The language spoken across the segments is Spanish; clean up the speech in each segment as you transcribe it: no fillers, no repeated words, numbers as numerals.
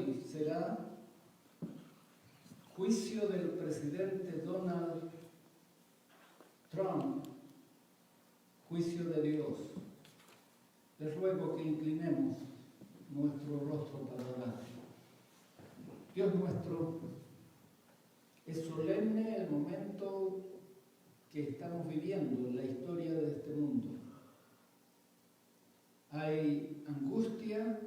hoy será juicio del presidente Donald Trump, juicio de Dios. Les ruego que inclinemos nuestro rostro para orar. Dios nuestro, es solemne el momento que estamos viviendo en la historia de este mundo. Hay angustia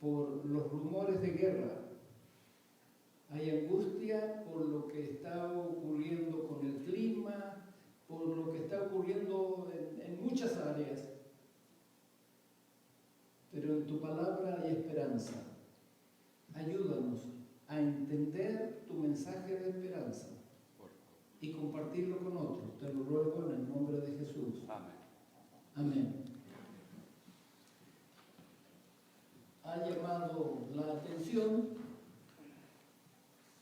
por los rumores de guerra. Hay angustia por lo que está ocurriendo con el clima, por lo que está ocurriendo en muchas áreas. Pero en tu palabra hay esperanza. Ayúdanos a entender tu mensaje de esperanza y compartirlo con otros. Te lo ruego en el nombre de Jesús. Amén. Amén. Ha llamado la atención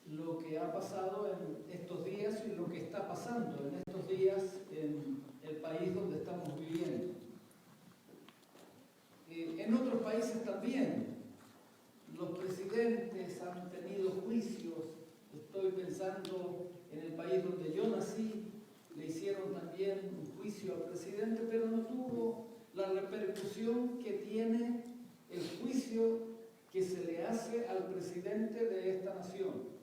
lo que ha pasado en estos días y lo que está pasando en estos días en el país donde estamos viviendo. En otros países también los presidentes han tenido juicios. Estoy pensando en el país donde yo nací, le hicieron también un juicio al presidente, pero no tuvo la repercusión que tiene el juicio que se le hace al presidente de esta nación.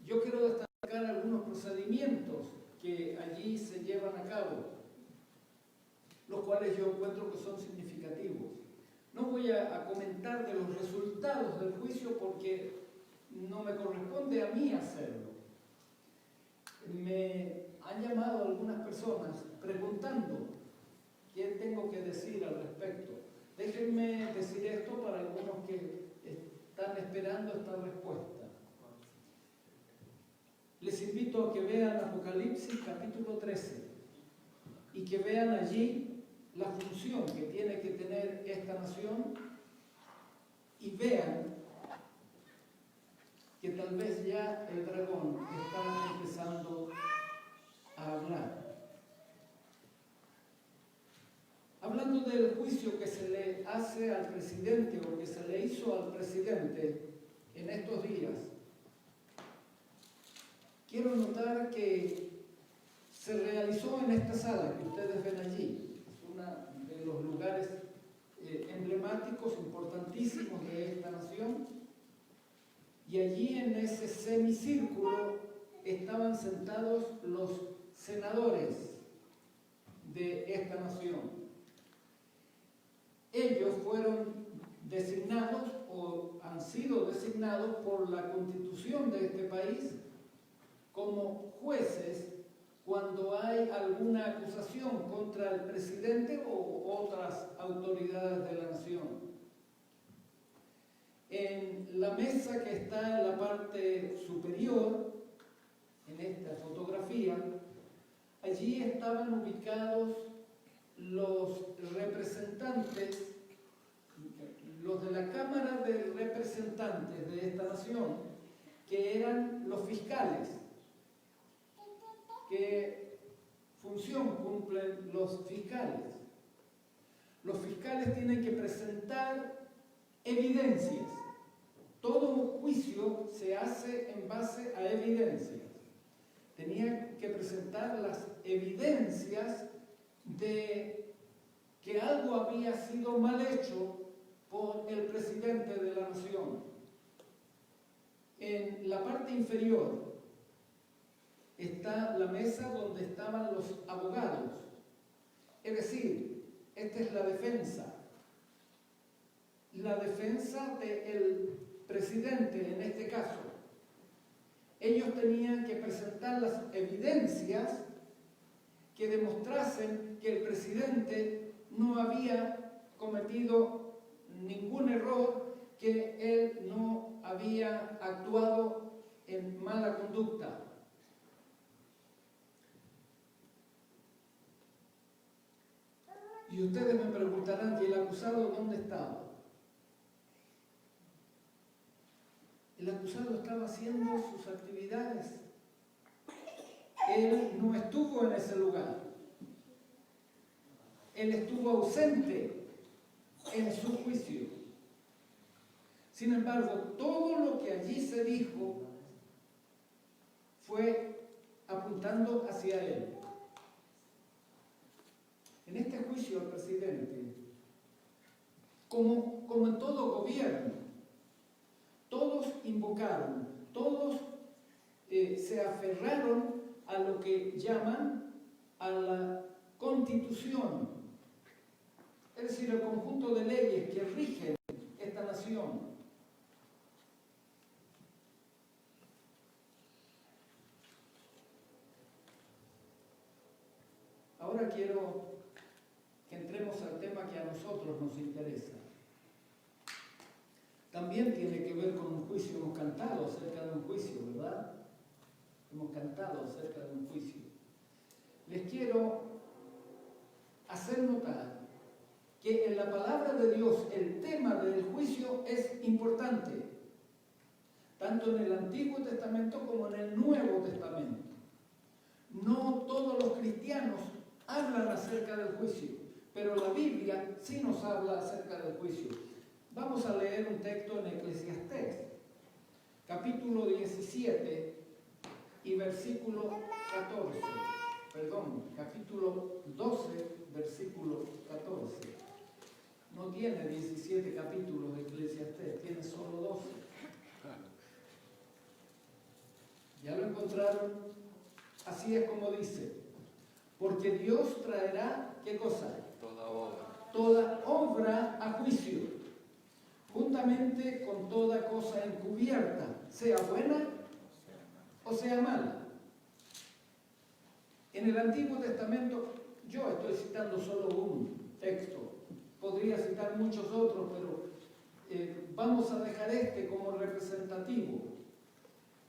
Yo quiero destacar algunos procedimientos que allí se llevan a cabo, los cuales yo encuentro que son significativos. No voy a comentar de los resultados del juicio porque no me corresponde a mí hacerlo. Me han llamado algunas personas preguntando qué tengo que decir al respecto. Déjenme decir esto para algunos que están esperando esta respuesta. Les invito a que vean Apocalipsis capítulo 13 y que vean allí la función que tiene que tener esta nación y vean que tal vez ya el dragón está empezando a hablar. Hablando del juicio que se le hace al presidente o que se le hizo al presidente en estos días, quiero notar que se realizó en esta sala que ustedes ven allí. Es uno de los lugares emblemáticos, importantísimos de esta nación. Y allí en ese semicírculo estaban sentados los senadores de esta nación. Ellos fueron designados o han sido designados por la Constitución de este país como jueces cuando hay alguna acusación contra el presidente o otras autoridades de la nación. En la mesa que está en la parte superior, en esta fotografía, allí estaban ubicados los representantes, los de la Cámara de Representantes de esta nación, que eran los fiscales. ¿Qué función cumplen los fiscales? Los fiscales tienen que presentar evidencias. Todo juicio se hace en base a evidencias. Tenían que presentar las evidencias de que algo había sido mal hecho por el presidente de la nación. En la parte inferior está la mesa donde estaban los abogados. Es decir, esta es la defensa. La defensa del presidente en este caso. Ellos tenían que presentar las evidencias que demostrasen que el presidente no había cometido ningún error, que él no había actuado en mala conducta. Y ustedes me preguntarán, ¿y el acusado dónde estaba? El acusado estaba haciendo sus actividades. Él no estuvo en ese lugar. Él estuvo ausente. en su juicio. Sin embargo, todo lo que allí se dijo fue apuntando hacia él. En este juicio al presidente, como en todo gobierno, todos invocaron, todos se aferraron a lo que llaman a la Constitución, es decir, el conjunto de leyes que rigen esta nación. Ahora quiero que entremos al tema que a nosotros nos interesa. También tiene que ver con un juicio. Hemos cantado acerca de un juicio, ¿verdad? Hemos cantado acerca de un juicio. Les quiero hacer notar que en la palabra de Dios el tema del juicio es importante, tanto en el Antiguo Testamento como en el Nuevo Testamento. No todos los cristianos hablan acerca del juicio, pero la Biblia sí nos habla acerca del juicio. Vamos a leer un texto en Eclesiastés, capítulo 17 y versículo 14. Perdón, capítulo 12, versículo 14. No tiene 17 capítulos de Eclesiastés, tiene solo 12. ¿Ya lo encontraron? Así es como dice. Porque Dios traerá, ¿qué cosa? Toda obra a juicio, juntamente con toda cosa encubierta, sea buena o sea mala. En el Antiguo Testamento, yo estoy citando solo un texto, podría citar muchos otros, pero vamos a dejar este como representativo.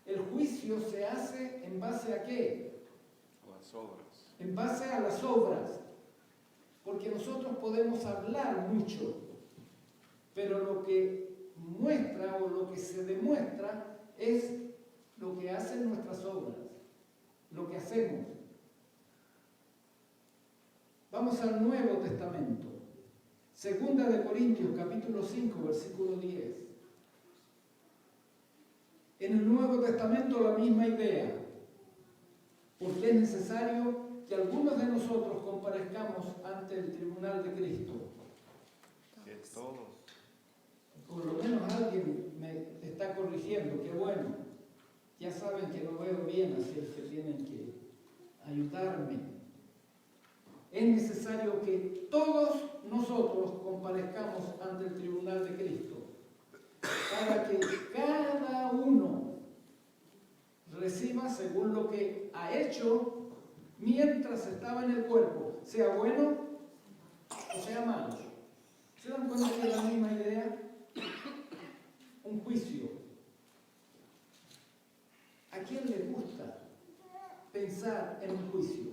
El juicio se hace en base a ¿qué? Las obras. En base a las obras, porque nosotros podemos hablar mucho, pero lo que muestra o lo que se demuestra es lo que hacen nuestras obras, lo que hacemos. Vamos al Nuevo Testamento, Segunda de Corintios, capítulo 5, versículo 10. En el Nuevo Testamento la misma idea, porque es necesario que algunos de nosotros comparezcamos ante el tribunal de Cristo. Que todos. Por lo menos alguien me está corrigiendo, qué bueno. Ya saben que lo veo bien, así es que tienen que ayudarme. Es necesario que todos nosotros comparezcamos ante el tribunal de Cristo, para que cada uno reciba según lo que ha hecho mientras estaba en el cuerpo, sea bueno o sea malo. ¿Se dan cuenta que es la misma idea? Un juicio. ¿A quién le gusta pensar en un juicio?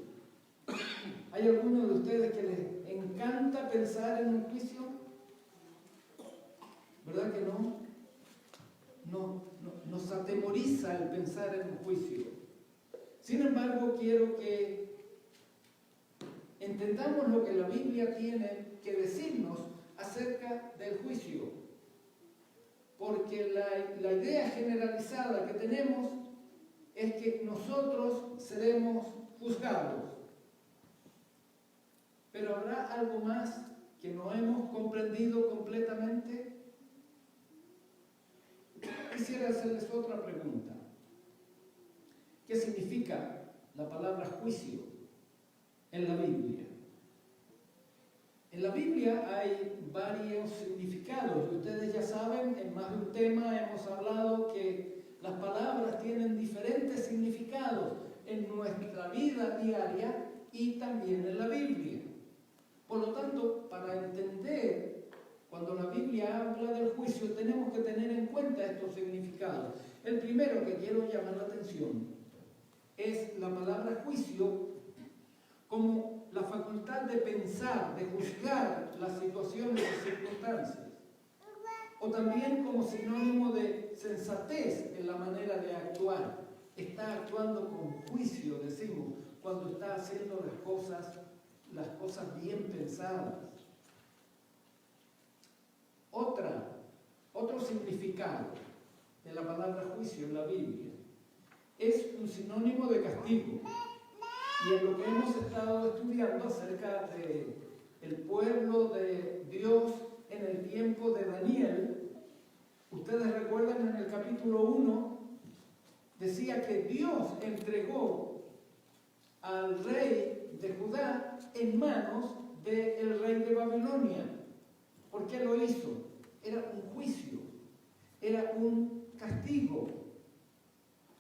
¿Hay alguno de ustedes que les encanta pensar en un juicio? ¿Verdad que no? Nos atemoriza el pensar en un juicio. Sin embargo, quiero que entendamos lo que la Biblia tiene que decirnos acerca del juicio. Porque la idea generalizada que tenemos es que nosotros seremos juzgados. Pero ¿habrá algo más que no hemos comprendido completamente? Quisiera hacerles otra pregunta. ¿Qué significa la palabra juicio en la Biblia? En la Biblia hay varios significados. Ustedes ya saben, en más de un tema hemos hablado que las palabras tienen diferentes significados en nuestra vida diaria y también en la Biblia. Por lo tanto, para entender cuando la Biblia habla del juicio, tenemos que tener en cuenta estos significados. El primero que quiero llamar la atención es la palabra juicio como la facultad de pensar, de juzgar las situaciones y circunstancias, o también como sinónimo de sensatez en la manera de actuar. Está actuando con juicio, decimos, cuando está haciendo las cosas bien pensadas. otro significado de la palabra juicio en la Biblia. Es un sinónimo de castigo. Y en lo que hemos estado estudiando acerca del pueblo de Dios en el tiempo de Daniel, ustedes recuerdan en el capítulo 1, decía que Dios entregó al rey de Judá en manos del rey de Babilonia. ¿Por qué lo hizo? Era un juicio, era un castigo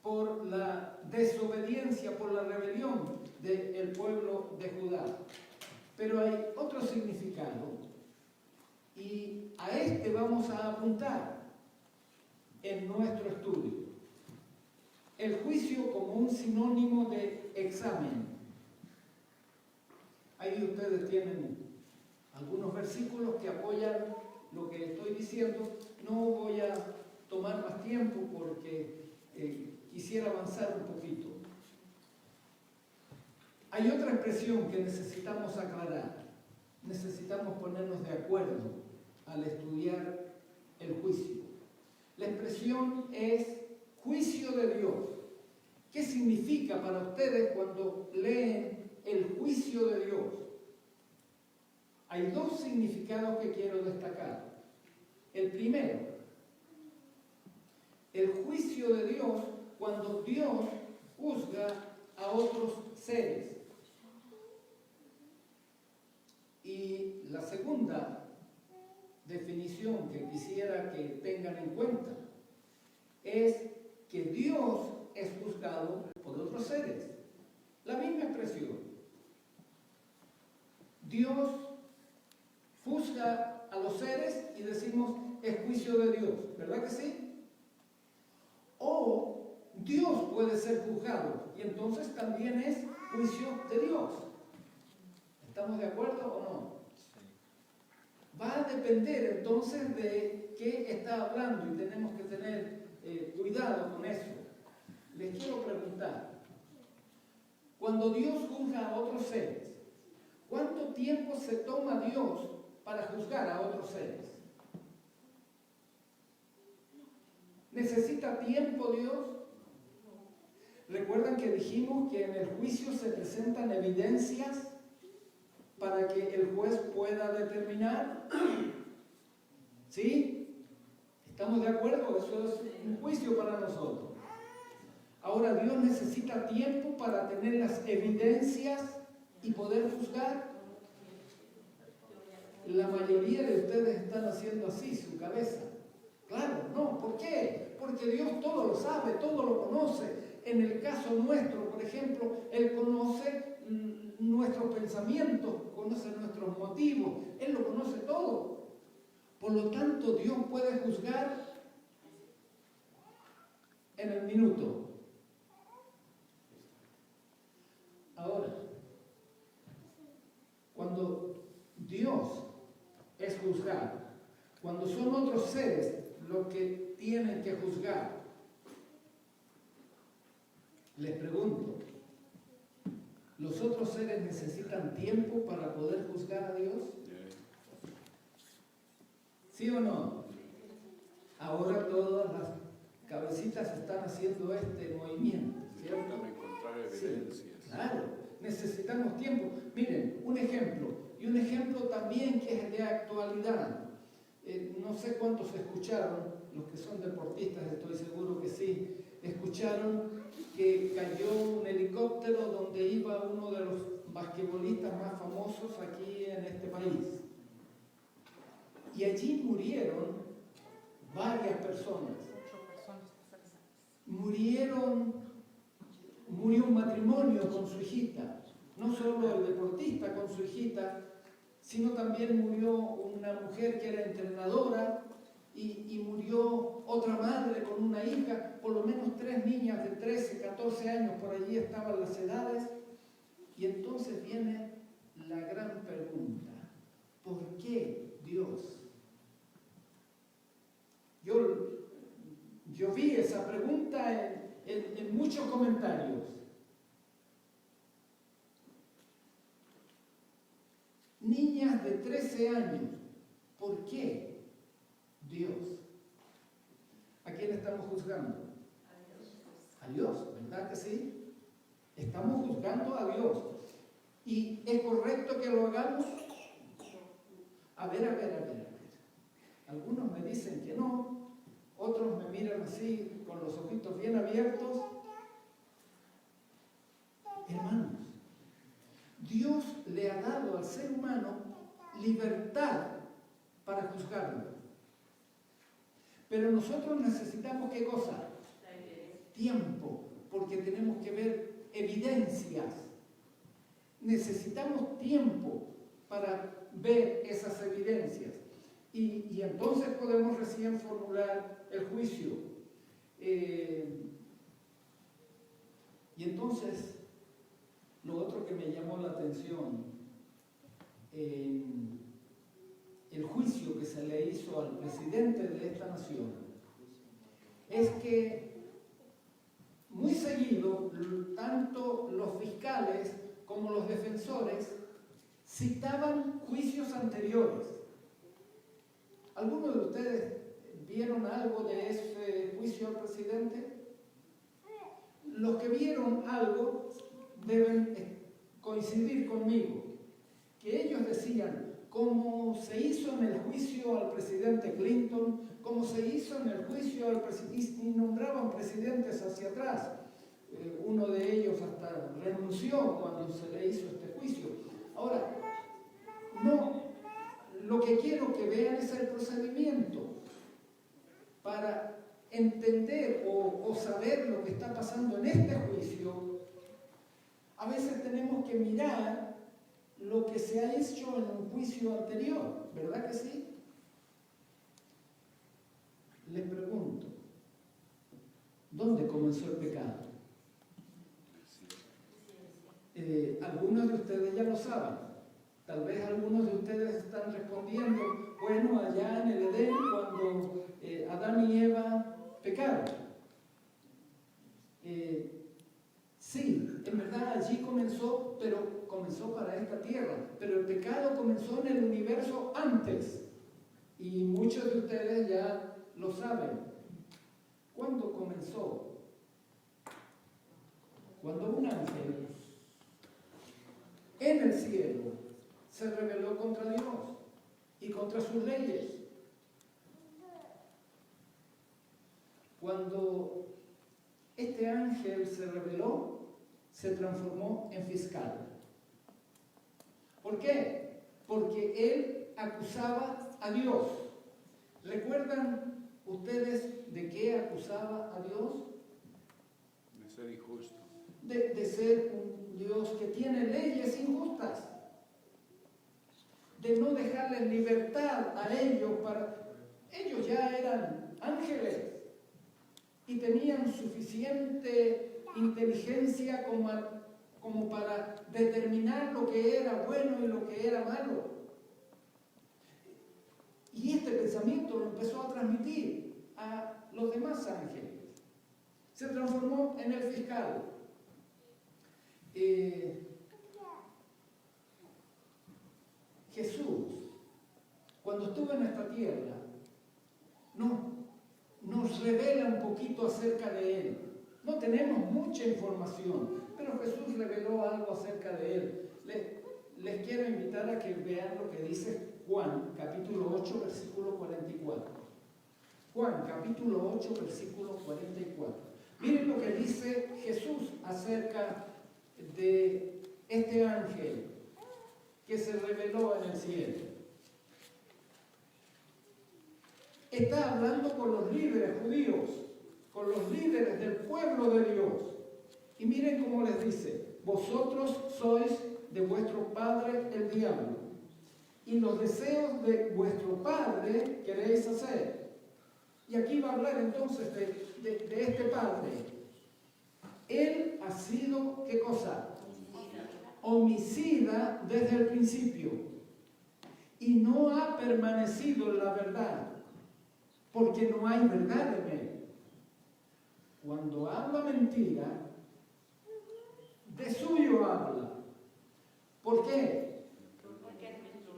por la desobediencia, por la rebelión del pueblo de Judá. Pero hay otro significado y a este vamos a apuntar en nuestro estudio. El juicio como un sinónimo de examen. Ahí ustedes tienen algunos versículos que apoyan lo que estoy diciendo. No voy a tomar más tiempo porque quisiera avanzar un poquito. Hay otra expresión que necesitamos aclarar. Necesitamos ponernos de acuerdo al estudiar el juicio. La expresión es juicio de Dios. ¿Qué significa para ustedes cuando leen el juicio de Dios? Hay dos significados que quiero destacar. El primero, el juicio de Dios cuando Dios juzga a otros seres. Y la segunda definición que quisiera que tengan en cuenta es que Dios es juzgado por otros seres. La misma expresión. Dios juzga a los seres y decimos es juicio de Dios, ¿verdad que sí? O Dios puede ser juzgado y entonces también es juicio de Dios. ¿Estamos de acuerdo o no? Va a depender entonces de qué está hablando y tenemos que tener cuidado con eso. Les quiero preguntar, cuando Dios juzga a otros seres, ¿cuánto tiempo se toma Dios para juzgar a otros seres? ¿Necesita tiempo Dios? ¿Recuerdan que dijimos que en el juicio se presentan evidencias para que el juez pueda determinar? ¿Sí? ¿Estamos de acuerdo? Eso es un juicio para nosotros. Ahora, Dios necesita tiempo para tener las evidencias y poder juzgar. La mayoría de ustedes están haciendo así su cabeza. Claro, no. ¿Por qué? Porque Dios todo lo sabe, todo lo conoce. En el caso nuestro, por ejemplo, Él conoce nuestros pensamientos, conoce nuestros motivos, Él lo conoce todo. Por lo tanto, Dios puede juzgar en el minuto. Ahora, cuando Dios es juzgado, cuando son otros seres los que tienen que juzgar, les pregunto, ¿los otros seres necesitan tiempo para poder juzgar a Dios? ¿Sí o no? Ahora todas las cabecitas están haciendo este movimiento, ¿cierto? Necesitan encontrar evidencias. Sí, claro, necesitamos tiempo. Miren, un ejemplo, y un ejemplo también que es de actualidad. No sé cuántos escucharon, los que son deportistas estoy seguro que sí, escucharon que cayó un helicóptero donde iba uno de los basquetbolistas más famosos aquí en este país. Y allí murieron varias personas. Murió un matrimonio con su hijita. No solo el deportista con su hijita, sino también murió una mujer que era entrenadora y murió otra madre con una hija. Por lo menos 3 niñas de 13, 14 años, por allí estaban las edades. Y entonces viene la gran pregunta: ¿por qué Dios? Yo vi esa pregunta en muchos comentarios. Niñas de 13 años, ¿por qué Dios? estamos juzgando? A Dios, ¿verdad que sí? Estamos juzgando a Dios. ¿Y es correcto que lo hagamos? A ver. Algunos me dicen que no, otros me miran así, con los ojitos bien abiertos. Hermanos, Dios le ha dado al ser humano libertad para juzgarlo. Pero nosotros necesitamos, ¿qué cosa? Tiempo, porque tenemos que ver evidencias. Necesitamos tiempo para ver esas evidencias. Y entonces podemos recién formular el juicio. Y entonces, lo otro que me llamó la atención, el juicio que se le hizo al presidente de esta nación, es que muy seguido, tanto los fiscales como los defensores citaban juicios anteriores. ¿Algunos de ustedes vieron algo de ese juicio al presidente? Los que vieron algo deben coincidir conmigo, que ellos decían, como se hizo en el juicio al presidente Clinton, como se hizo en el juicio al presidente, y nombraban presidentes hacia atrás. Uno de ellos hasta renunció cuando se le hizo este juicio. Ahora, no, lo que quiero que vean es el procedimiento para entender o saber lo que está pasando en este juicio. A veces tenemos que mirar lo que se ha hecho en un juicio anterior, ¿verdad que sí? Les pregunto, ¿dónde comenzó el pecado? Algunos de ustedes ya lo saben. Tal vez algunos de ustedes están respondiendo, bueno, allá en el Edén, cuando Adán y Eva pecaron. Sí, en verdad allí comenzó, pero comenzó para esta tierra. Pero el pecado comenzó en el universo antes. Y muchos de ustedes ya lo saben. ¿Cuándo comenzó? Cuando un ángel en el cielo se rebeló contra Dios y contra sus leyes. Cuando este ángel se rebeló, se transformó en fiscal. ¿Por qué? Porque él acusaba a Dios. ¿Recuerdan ustedes de qué acusaba a Dios? De ser injusto. De ser un Dios que tiene leyes injustas. De no dejarles libertad a ellos para... Ellos ya eran ángeles y tenían suficiente inteligencia como para determinar lo que era bueno y lo que era malo. Y este pensamiento lo empezó a transmitir a los demás ángeles. Se transformó en el fiscal. Jesús, cuando estuvo en esta tierra, nos revela un poquito acerca de Él. No tenemos mucha información, pero Jesús reveló algo acerca de Él. Les quiero invitar a que vean lo que dice Juan, capítulo 8, versículo 44. Juan, capítulo 8, versículo 44. Miren lo que dice Jesús acerca de este ángel que se reveló en el cielo. Está hablando con los líderes judíos, con los líderes del pueblo de Dios. Y miren cómo les dice, vosotros sois de vuestro padre el diablo, y los deseos de vuestro padre queréis hacer. Y aquí va a hablar entonces de este padre. Él ha sido, ¿qué cosa? Homicida desde el principio, y no ha permanecido en la verdad, porque no hay verdad en él. Cuando habla mentira, de suyo habla. ¿Por qué?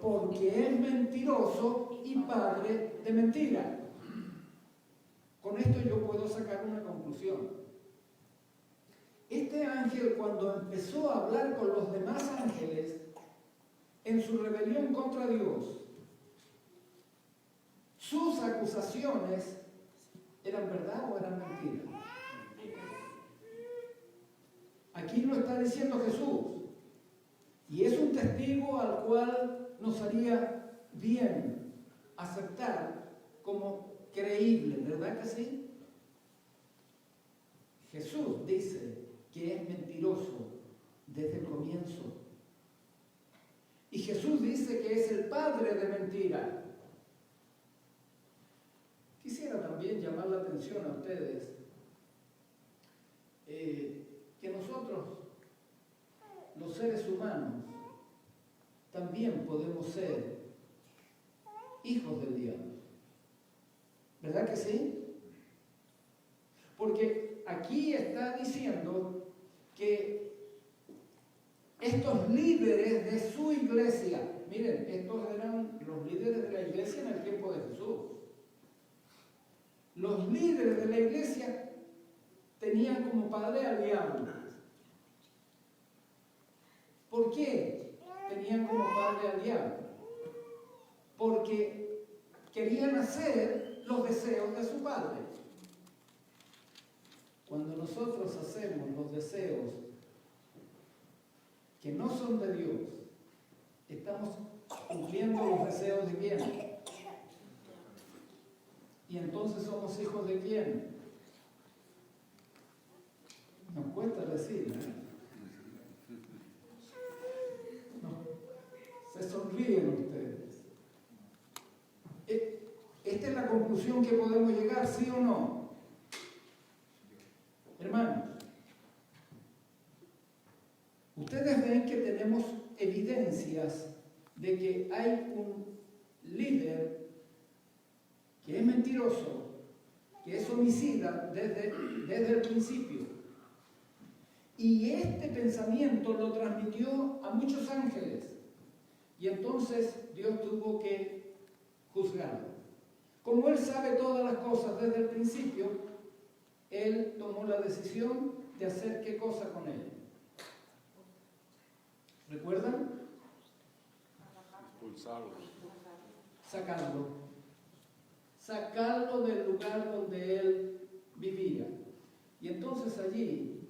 Porque es mentiroso y padre de mentira. Con esto yo puedo sacar una conclusión. Este ángel, cuando empezó a hablar con los demás ángeles en su rebelión contra Dios, sus acusaciones eran verdad o eran mentira. Aquí lo está diciendo Jesús. Y es un testigo al cual nos haría bien aceptar como creíble, ¿verdad que sí? Jesús dice que es mentiroso desde el comienzo. Y Jesús dice que es el padre de mentira. Quisiera también llamar la atención a ustedes que nosotros, los seres humanos, también podemos ser hijos del diablo. ¿Verdad que sí? Porque aquí está diciendo que estos líderes de su iglesia, miren, estos eran los líderes de la iglesia en el tiempo de Jesús. Los líderes de la iglesia tenían como padre al diablo. ¿Por qué tenían como padre al diablo? Porque querían hacer los deseos de su padre. Cuando nosotros hacemos los deseos que no son de Dios, estamos cumpliendo los deseos de quién. Y entonces somos hijos de quién. Nos cuesta decir, ¿eh? No, se sonríen ustedes. Esta es la conclusión que podemos llegar, ¿sí o no? Hermanos, ustedes ven que tenemos evidencias de que hay un líder que es mentiroso, que es homicida desde el principio. Y este pensamiento lo transmitió a muchos ángeles. Y entonces Dios tuvo que juzgarlo. Como Él sabe todas las cosas desde el principio, Él tomó la decisión de hacer qué cosa con él. ¿Recuerdan? Expulsarlo. Sacarlo. Sacarlo del lugar donde él vivía. Y entonces allí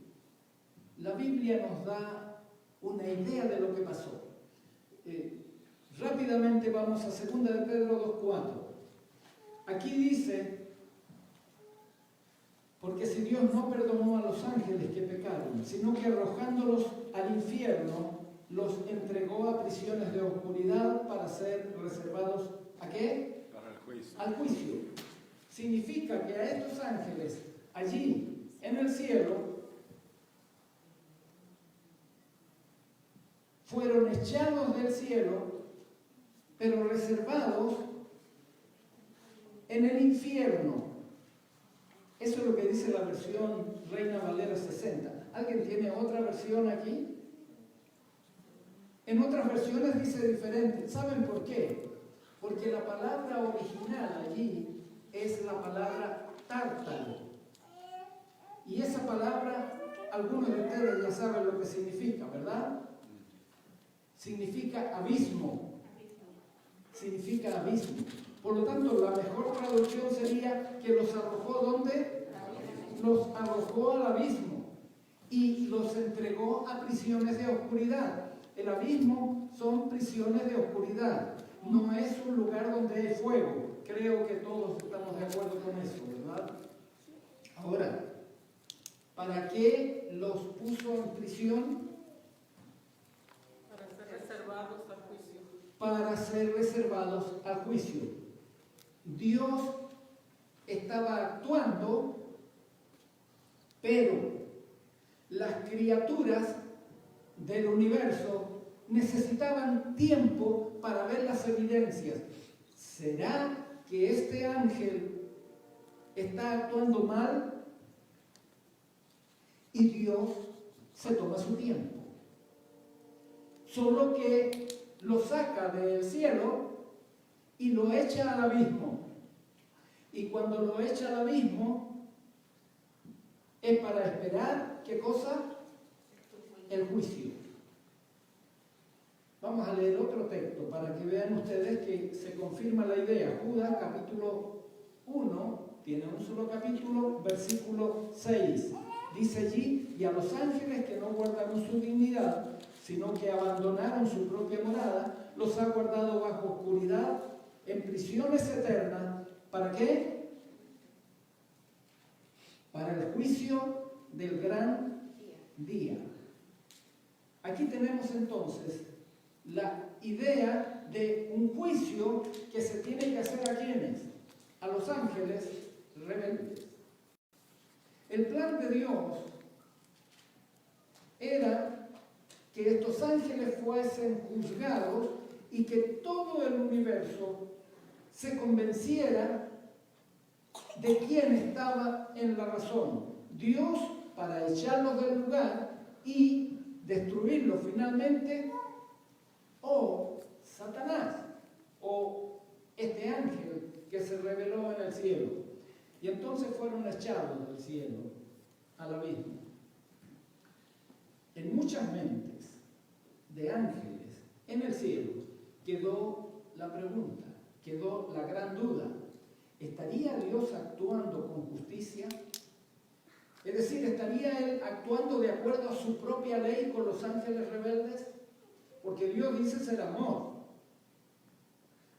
la Biblia nos da una idea de lo que pasó. Rápidamente vamos a 2 de Pedro 2:4. Aquí dice: porque si Dios no perdonó a los ángeles que pecaron, sino que arrojándolos al infierno, los entregó a prisiones de oscuridad para ser reservados ¿a qué? Para el juicio. Al juicio. Significa que a estos ángeles, allí en el cielo, fueron echados del cielo, pero reservados en el infierno. Eso es lo que dice la versión Reina Valera 60. ¿Alguien tiene otra versión aquí? En otras versiones dice diferente. ¿Saben por qué? Porque la palabra original allí es la palabra tártaro. Y esa palabra, algunos de ustedes ya saben lo que significa, ¿verdad? Significa abismo. Significa abismo. Por lo tanto, la mejor traducción sería que los arrojó ¿dónde? Los arrojó al abismo y los entregó a prisiones de oscuridad. El abismo son prisiones de oscuridad. No es un lugar donde hay fuego. Creo que todos estamos de acuerdo con eso, ¿verdad? Ahora, ¿para qué los puso en prisión? Para ser reservados al juicio. Para ser reservados al juicio. Dios estaba actuando, pero las criaturas del universo necesitaban tiempo para ver las evidencias. ¿Será que este ángel está actuando mal? Y Dios se toma su tiempo. Solo que lo saca del cielo y lo echa al abismo. Y cuando lo echa al abismo, es para esperar, ¿qué cosa? El juicio. Vamos a leer otro texto para que vean ustedes que se confirma la idea. Judas, capítulo 1, tiene un solo capítulo, versículo 6. Dice allí: y a los ángeles que no guardaron su dignidad, sino que abandonaron su propia morada, los ha guardado bajo oscuridad, en prisiones eternas. ¿Para qué? Para el juicio del gran día. Aquí tenemos entonces la idea de un juicio que se tiene que hacer a quienes, a los ángeles rebeldes. El plan de Dios era que estos ángeles fuesen juzgados y que todo el universo se convenciera de quién estaba en la razón. Dios para echarlos del lugar y destruirlos finalmente, o Satanás, o este ángel que se reveló en el cielo. Y entonces fueron echados del cielo al abismo. En muchas mentes de ángeles en el cielo quedó la pregunta, quedó la gran duda: ¿estaría Dios actuando con justicia? Es decir, ¿estaría Él actuando de acuerdo a su propia ley con los ángeles rebeldes? Porque Dios dice ser amor.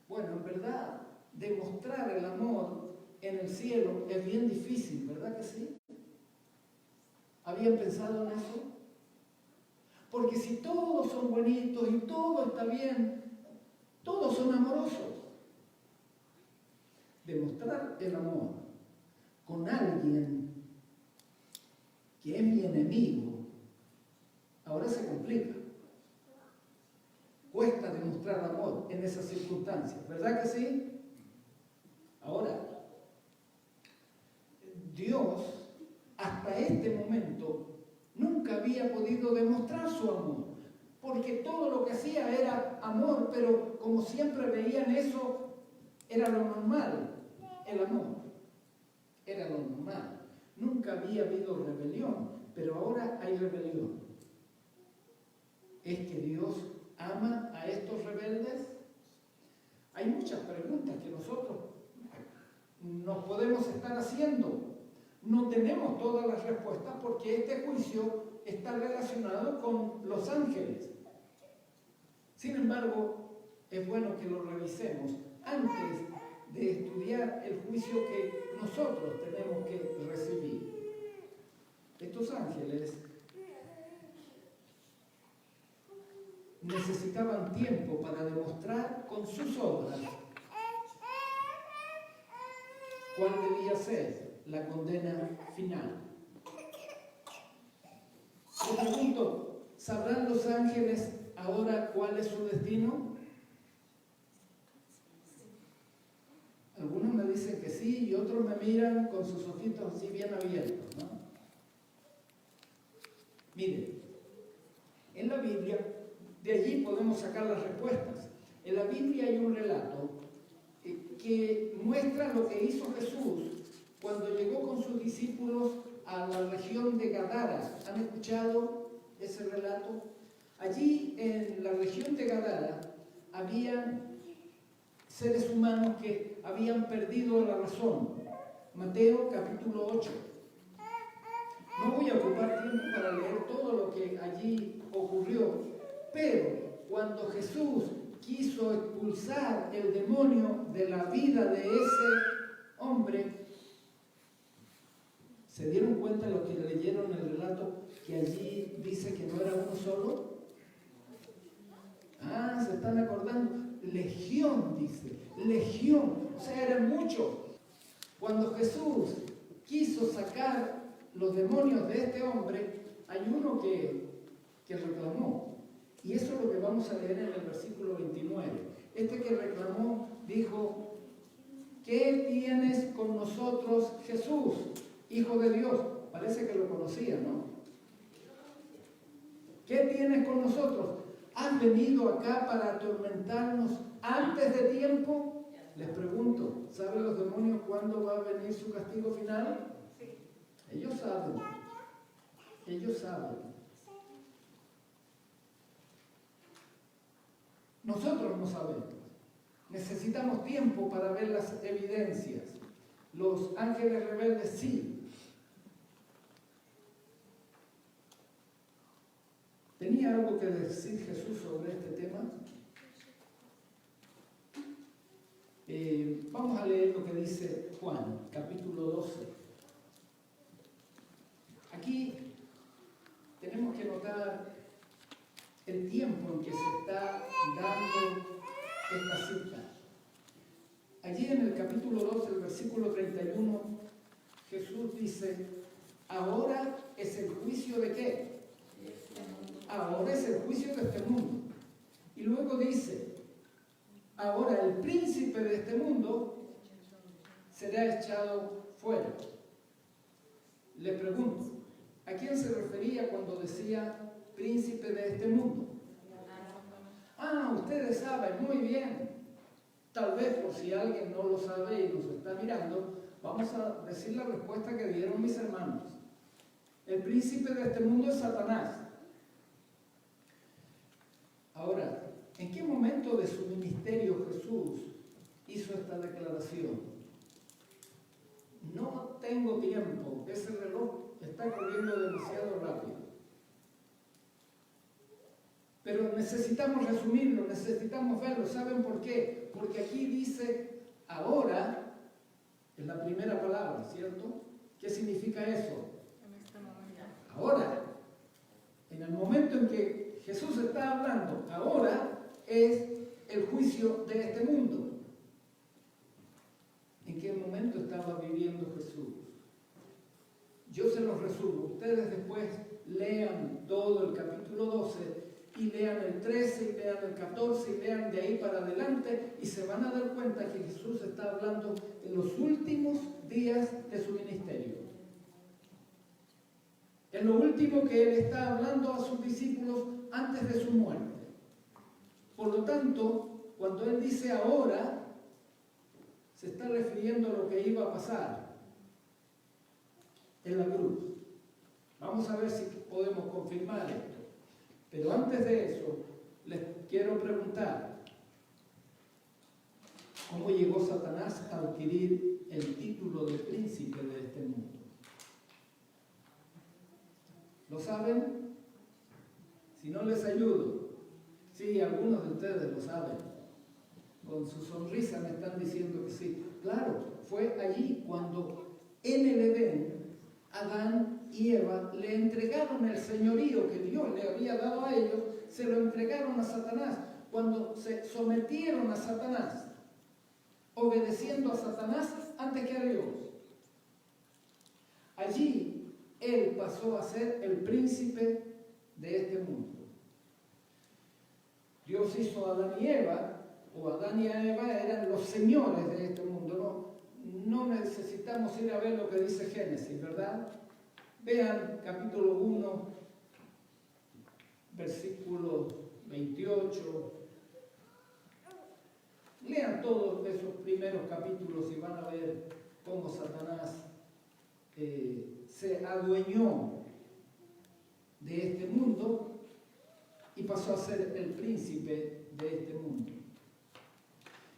Bueno, en verdad, demostrar el amor en el cielo es bien difícil, ¿verdad que sí? ¿Habían pensado en eso? Porque si todos son bonitos y todo está bien, todos son amorosos. Demostrar el amor con alguien que es mi enemigo, ahora se complica. Cuesta demostrar amor en esas circunstancias, ¿verdad que sí? Ahora, Dios hasta este momento nunca había podido demostrar su amor, porque todo lo que hacía era amor, pero como siempre veían eso, era lo normal, el amor, era lo normal. Nunca había habido rebelión, pero ahora hay rebelión. ¿Es que Dios ama a estos rebeldes? Hay muchas preguntas que nosotros nos podemos estar haciendo. No tenemos todas las respuestas porque este juicio está relacionado con los ángeles. Sin embargo, es bueno que lo revisemos antes de estudiar el juicio que nosotros tenemos que recibir. Estos ángeles necesitaban tiempo para demostrar con sus obras cuál debía ser la condena final. Le pregunto, ¿sabrán los ángeles ahora cuál es su destino? Algunos me dicen que sí y otros me miran con sus ojitos así bien abiertos, ¿no? Mire, en la Biblia, de allí podemos sacar las respuestas. En la Biblia hay un relato que muestra lo que hizo Jesús cuando llegó con sus discípulos a la región de Gadara. ¿Han escuchado ese relato? Allí en la región de Gadara había seres humanos que habían perdido la razón. Mateo capítulo 8. No voy a ocupar tiempo para leer todo lo que allí ocurrió, pero cuando Jesús quiso expulsar el demonio de la vida de ese hombre, ¿se dieron cuenta de lo que leyeron en el relato? Que allí dice que no era uno solo. Ah, se están acordando. Legión, dice. Legión. O sea, eran muchos. Cuando Jesús quiso sacar los demonios de este hombre, hay uno que reclamó. Y eso es lo que vamos a leer en el versículo 29. Este que reclamó dijo: ¿qué tienes con nosotros, Jesús, Hijo de Dios? Parece que lo conocía, ¿no? ¿Qué tienes con nosotros? ¿Has venido acá para atormentarnos antes de tiempo? Les pregunto, ¿saben los demonios cuándo va a venir su castigo final? Sí. Ellos saben. Ellos saben. Nosotros no sabemos. Necesitamos tiempo para ver las evidencias. Los ángeles rebeldes sí. ¿Tenía algo que decir Jesús sobre este tema? Vamos a leer lo que dice Juan, capítulo 12. Aquí tenemos que notar el tiempo en que se está dando esta cita. Allí en el capítulo 12, el versículo 31, Jesús dice, ahora es el juicio de ¿qué? Ahora es el juicio de este mundo. Y luego dice, ahora el príncipe de este mundo será echado fuera. Le pregunto, ¿a quién se refería cuando decía príncipe de este mundo? Ah, ustedes saben, muy bien. Tal vez por si alguien no lo sabe y nos está mirando, vamos a decir la respuesta que dieron mis hermanos. El príncipe de este mundo es Satanás. Ahora, ¿en qué momento de su ministerio Jesús hizo esta declaración? No tengo tiempo, ese reloj está corriendo demasiado rápido. Pero necesitamos resumirlo, necesitamos verlo. ¿Saben por qué? Porque aquí dice ahora, es la primera palabra, ¿cierto? ¿Qué significa eso? En este momento. Ahora, en el momento en que Jesús está hablando, ahora es el juicio de este mundo. ¿En qué momento estaba viviendo Jesús? Yo se los resumo. Ustedes después lean todo el capítulo 12 y lean el 13 y lean el 14 y lean de ahí para adelante y se van a dar cuenta que Jesús está hablando en los últimos días de su ministerio. En lo último que Él está hablando a sus discípulos antes de su muerte. Por lo tanto, cuando Él dice ahora, se está refiriendo a lo que iba a pasar en la cruz. Vamos a ver si podemos confirmar esto. Pero antes de eso, les quiero preguntar, ¿cómo llegó Satanás a adquirir el título de príncipe de este mundo? ¿Lo saben? Si no les ayudo, sí, algunos de ustedes lo saben. Con su sonrisa me están diciendo que sí. Claro, fue allí cuando en el Edén Adán y Eva le entregaron el señorío que Dios le había dado a ellos, se lo entregaron a Satanás. Cuando se sometieron a Satanás, obedeciendo a Satanás antes que a Dios. Allí él pasó a ser el príncipe de este mundo. Dios hizo a Adán y Eva, o Adán y Eva eran los señores de este mundo. No necesitamos ir a ver lo que dice Génesis, ¿verdad? Vean capítulo 1, versículo 28. Lean todos esos primeros capítulos y van a ver cómo Satanás se adueñó de este mundo y pasó a ser el príncipe de este mundo.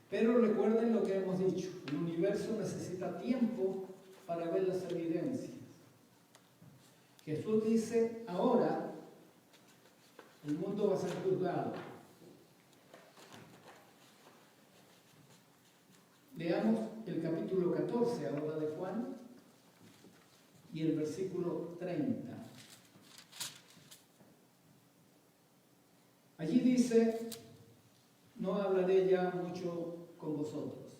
Pero recuerden lo que hemos dicho, el universo necesita tiempo para ver las evidencias. Jesús dice, ahora el mundo va a ser juzgado. Leamos el capítulo 14 ahora de Juan y el versículo 30. Allí dice, no hablaré ya mucho con vosotros.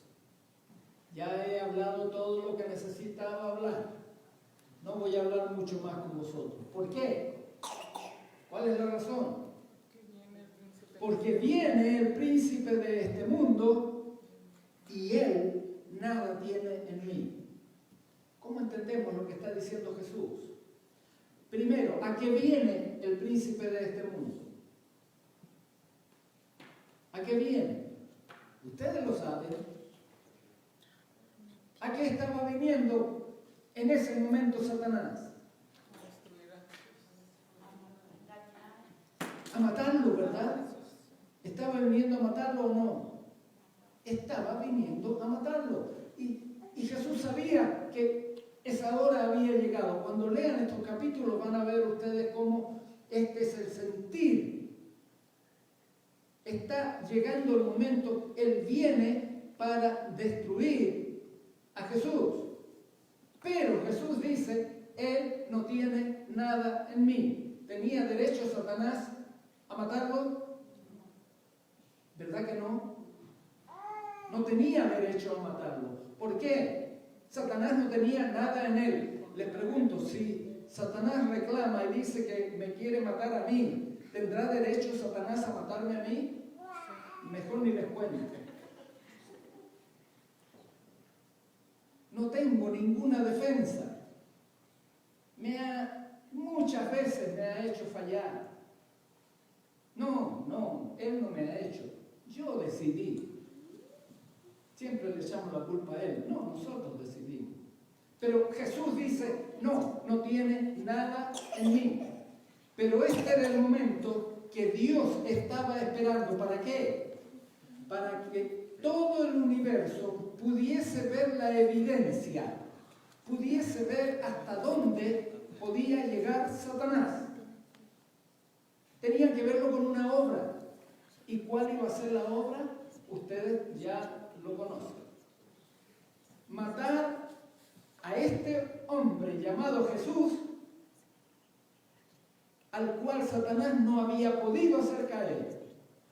Ya he hablado todo lo que necesitaba hablar. No voy a hablar mucho más con vosotros. ¿Por qué? ¿Cuál es la razón? Porque viene el príncipe de este mundo y él nada tiene en mí. ¿Cómo entendemos lo que está diciendo Jesús? Primero, ¿a qué viene el príncipe de este mundo? ¿A qué viene? Ustedes lo saben. ¿A qué estaba viniendo en ese momento Satanás? A matarlo, ¿verdad? ¿Estaba viniendo a matarlo o no? Estaba viniendo a matarlo. Y Jesús sabía que esa hora había llegado. Cuando lean estos capítulos van a ver ustedes cómo este es el sentir. Está llegando el momento, Él viene para destruir a Jesús. Pero Jesús dice, Él no tiene nada en mí. ¿Tenía derecho Satanás a matarlo? ¿Verdad que no? No tenía derecho a matarlo. ¿Por qué? Satanás no tenía nada en él. Les pregunto, si Satanás reclama y dice que me quiere matar a mí, ¿tendrá derecho Satanás a matarme a mí? Mejor ni les cuento. No tengo ninguna defensa. Muchas veces me ha hecho fallar. No, Él no me ha hecho. Yo decidí. Siempre le echamos la culpa a Él. No, nosotros decidimos. Pero Jesús dice, no tiene nada en mí. Pero este era el momento que Dios estaba esperando. ¿Para qué? Para que todo el universo pudiese ver la evidencia, pudiese ver hasta dónde podía llegar Satanás. Tenían que verlo con una obra. ¿Y cuál iba a ser la obra? Ustedes ya lo conocen. Matar a este hombre llamado Jesús, al cual Satanás no había podido hacer caer.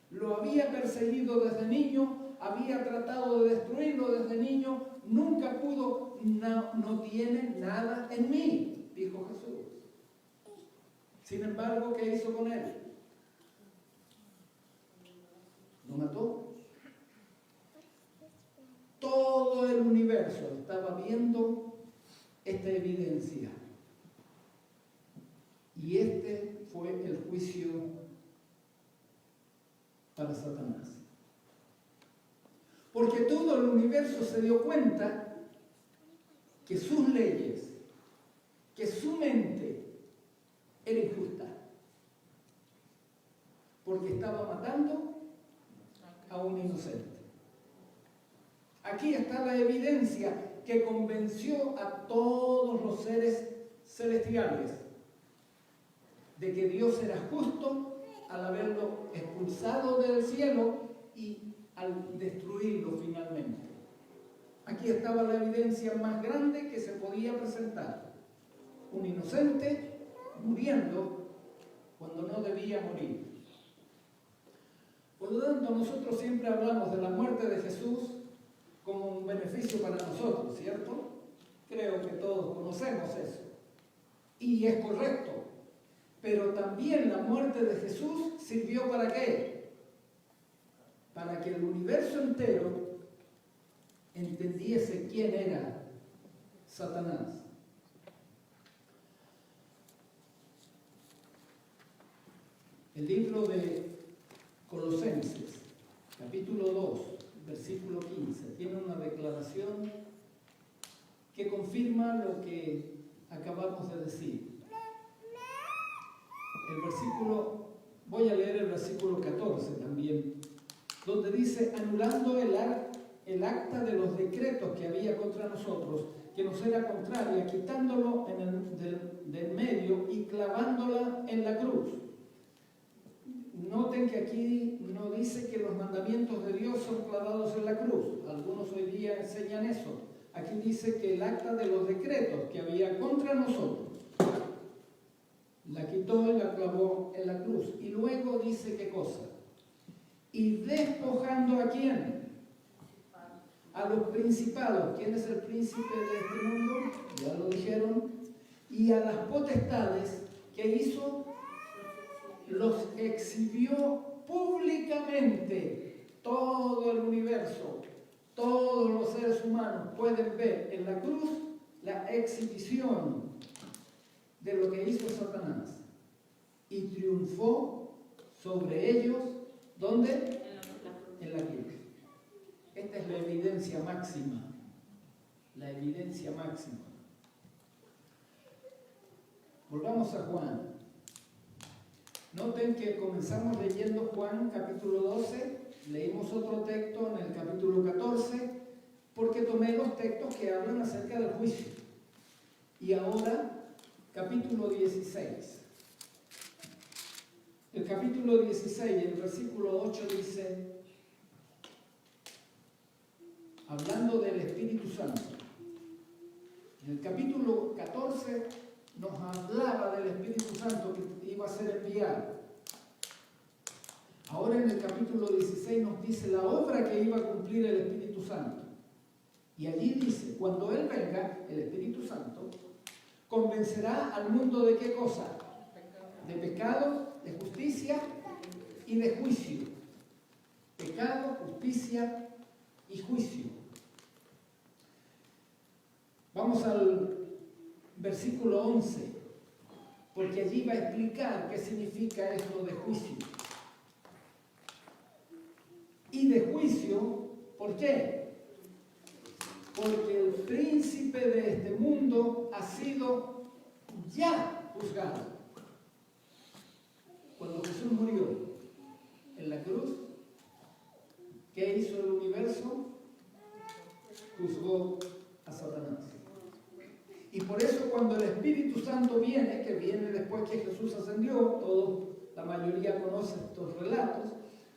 Lo había perseguido desde niño, había tratado de destruirlo desde niño, nunca pudo, no tiene nada en mí, dijo Jesús. Sin embargo, ¿qué hizo con él? Lo mató. Todo el universo estaba viendo esta evidencia. Y este fue el juicio para Satanás. Porque todo el universo se dio cuenta que sus leyes, que su mente era injusta. Porque estaba matando a un inocente. Aquí está la evidencia que convenció a todos los seres celestiales de que Dios era justo al haberlo expulsado del cielo y al destruirlo finalmente. Aquí estaba la evidencia más grande que se podía presentar. Un inocente muriendo cuando no debía morir. Por lo tanto, nosotros siempre hablamos de la muerte de Jesús como un beneficio para nosotros, ¿cierto? Creo que todos conocemos eso. Y es correcto. Pero también la muerte de Jesús sirvió ¿para qué? Para que el universo entero entendiese quién era Satanás. El libro de Colosenses, capítulo 2, versículo 15, tiene una declaración que confirma lo que acabamos de decir. Voy a leer el versículo 14 también, donde dice, anulando el acta de los decretos que había contra nosotros, que nos era contraria, quitándolo del medio y clavándola en la cruz. Noten que aquí no dice que los mandamientos de Dios son clavados en la cruz. Algunos hoy día enseñan eso. Aquí dice que el acta de los decretos que había contra nosotros la quitó y la clavó en la cruz. Y luego dice qué cosa. Y despojando ¿a quién? A los principados. ¿Quién es el príncipe de este mundo? Ya lo dijeron. Y a las potestades que hizo, los exhibió públicamente. Todo el universo, todos los seres humanos pueden ver en la cruz la exhibición de lo que hizo Satanás. Y triunfó sobre ellos, ¿dónde? En la cruz. Esta es la evidencia máxima. La evidencia máxima. Volvamos a Juan. Noten que comenzamos leyendo Juan capítulo 12, leímos otro texto en el capítulo 14, porque tomé los textos que hablan acerca del juicio. Y ahora, capítulo 16. El capítulo 16, el versículo 8 dice, hablando del Espíritu Santo. En el capítulo 14 nos hablaba del Espíritu Santo que iba a ser enviado. Ahora en el capítulo 16 nos dice la obra que iba a cumplir el Espíritu Santo. Y allí dice, cuando Él venga, el Espíritu Santo, convencerá al mundo de qué cosa? De pecado, de justicia y de juicio. Pecado, justicia y juicio. Vamos al versículo 11, porque allí va a explicar qué significa esto de juicio. Y de juicio, ¿por qué? Porque el príncipe de este mundo ha sido ya juzgado. Cuando Jesús murió en la cruz, ¿qué hizo el universo? Juzgó a Satanás. Y por eso cuando el Espíritu Santo viene, que viene después que Jesús ascendió, la mayoría conoce estos relatos,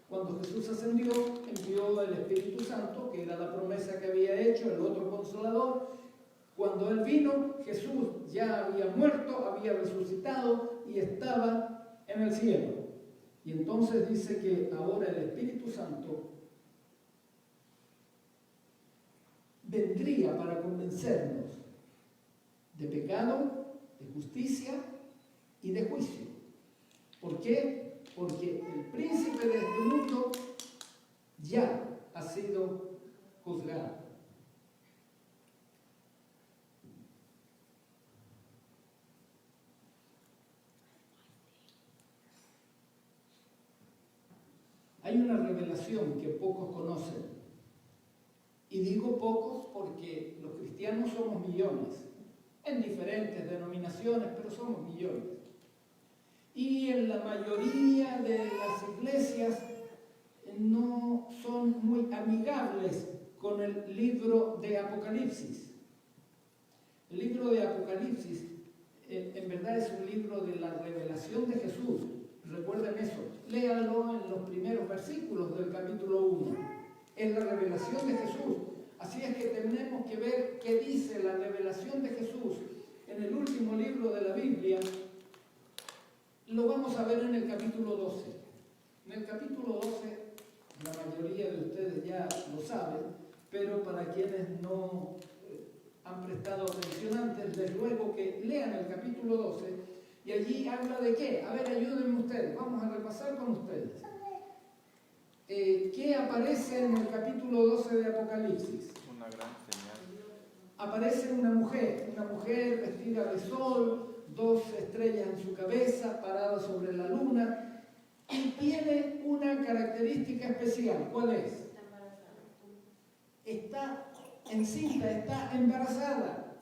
cuando Jesús ascendió, envió el Espíritu Santo, que era la promesa que había hecho, el otro Consolador. Cuando Él vino, Jesús ya había muerto, había resucitado y estaba en el cielo. Y entonces dice que ahora el Espíritu Santo vendría para convencernos de pecado, de justicia y de juicio. ¿Por qué? Porque el príncipe de este mundo ya ha sido juzgado. Hay una revelación que pocos conocen. Y digo pocos porque los cristianos somos millones, en diferentes denominaciones, pero somos millones. Y en la mayoría de las iglesias no son muy amigables con el libro de Apocalipsis. El libro de Apocalipsis en verdad es un libro de la revelación de Jesús. Recuerden eso, léanlo en los primeros versículos del capítulo 1. Es la revelación de Jesús. Así es que tenemos que ver qué dice la revelación de Jesús en el último libro de la Biblia. Lo vamos a ver en el capítulo 12. En el capítulo 12, la mayoría de ustedes ya lo saben, pero para quienes no han prestado atención antes, les ruego que lean el capítulo 12, y allí habla de qué. A ver, ayúdenme ustedes, vamos a repasar con ustedes. ¿Qué aparece en el capítulo 12 de Apocalipsis? Una gran señal. Aparece una mujer vestida de sol, 2 estrellas en su cabeza, parada sobre la luna, y tiene una característica especial. ¿Cuál es? Está encinta, está embarazada.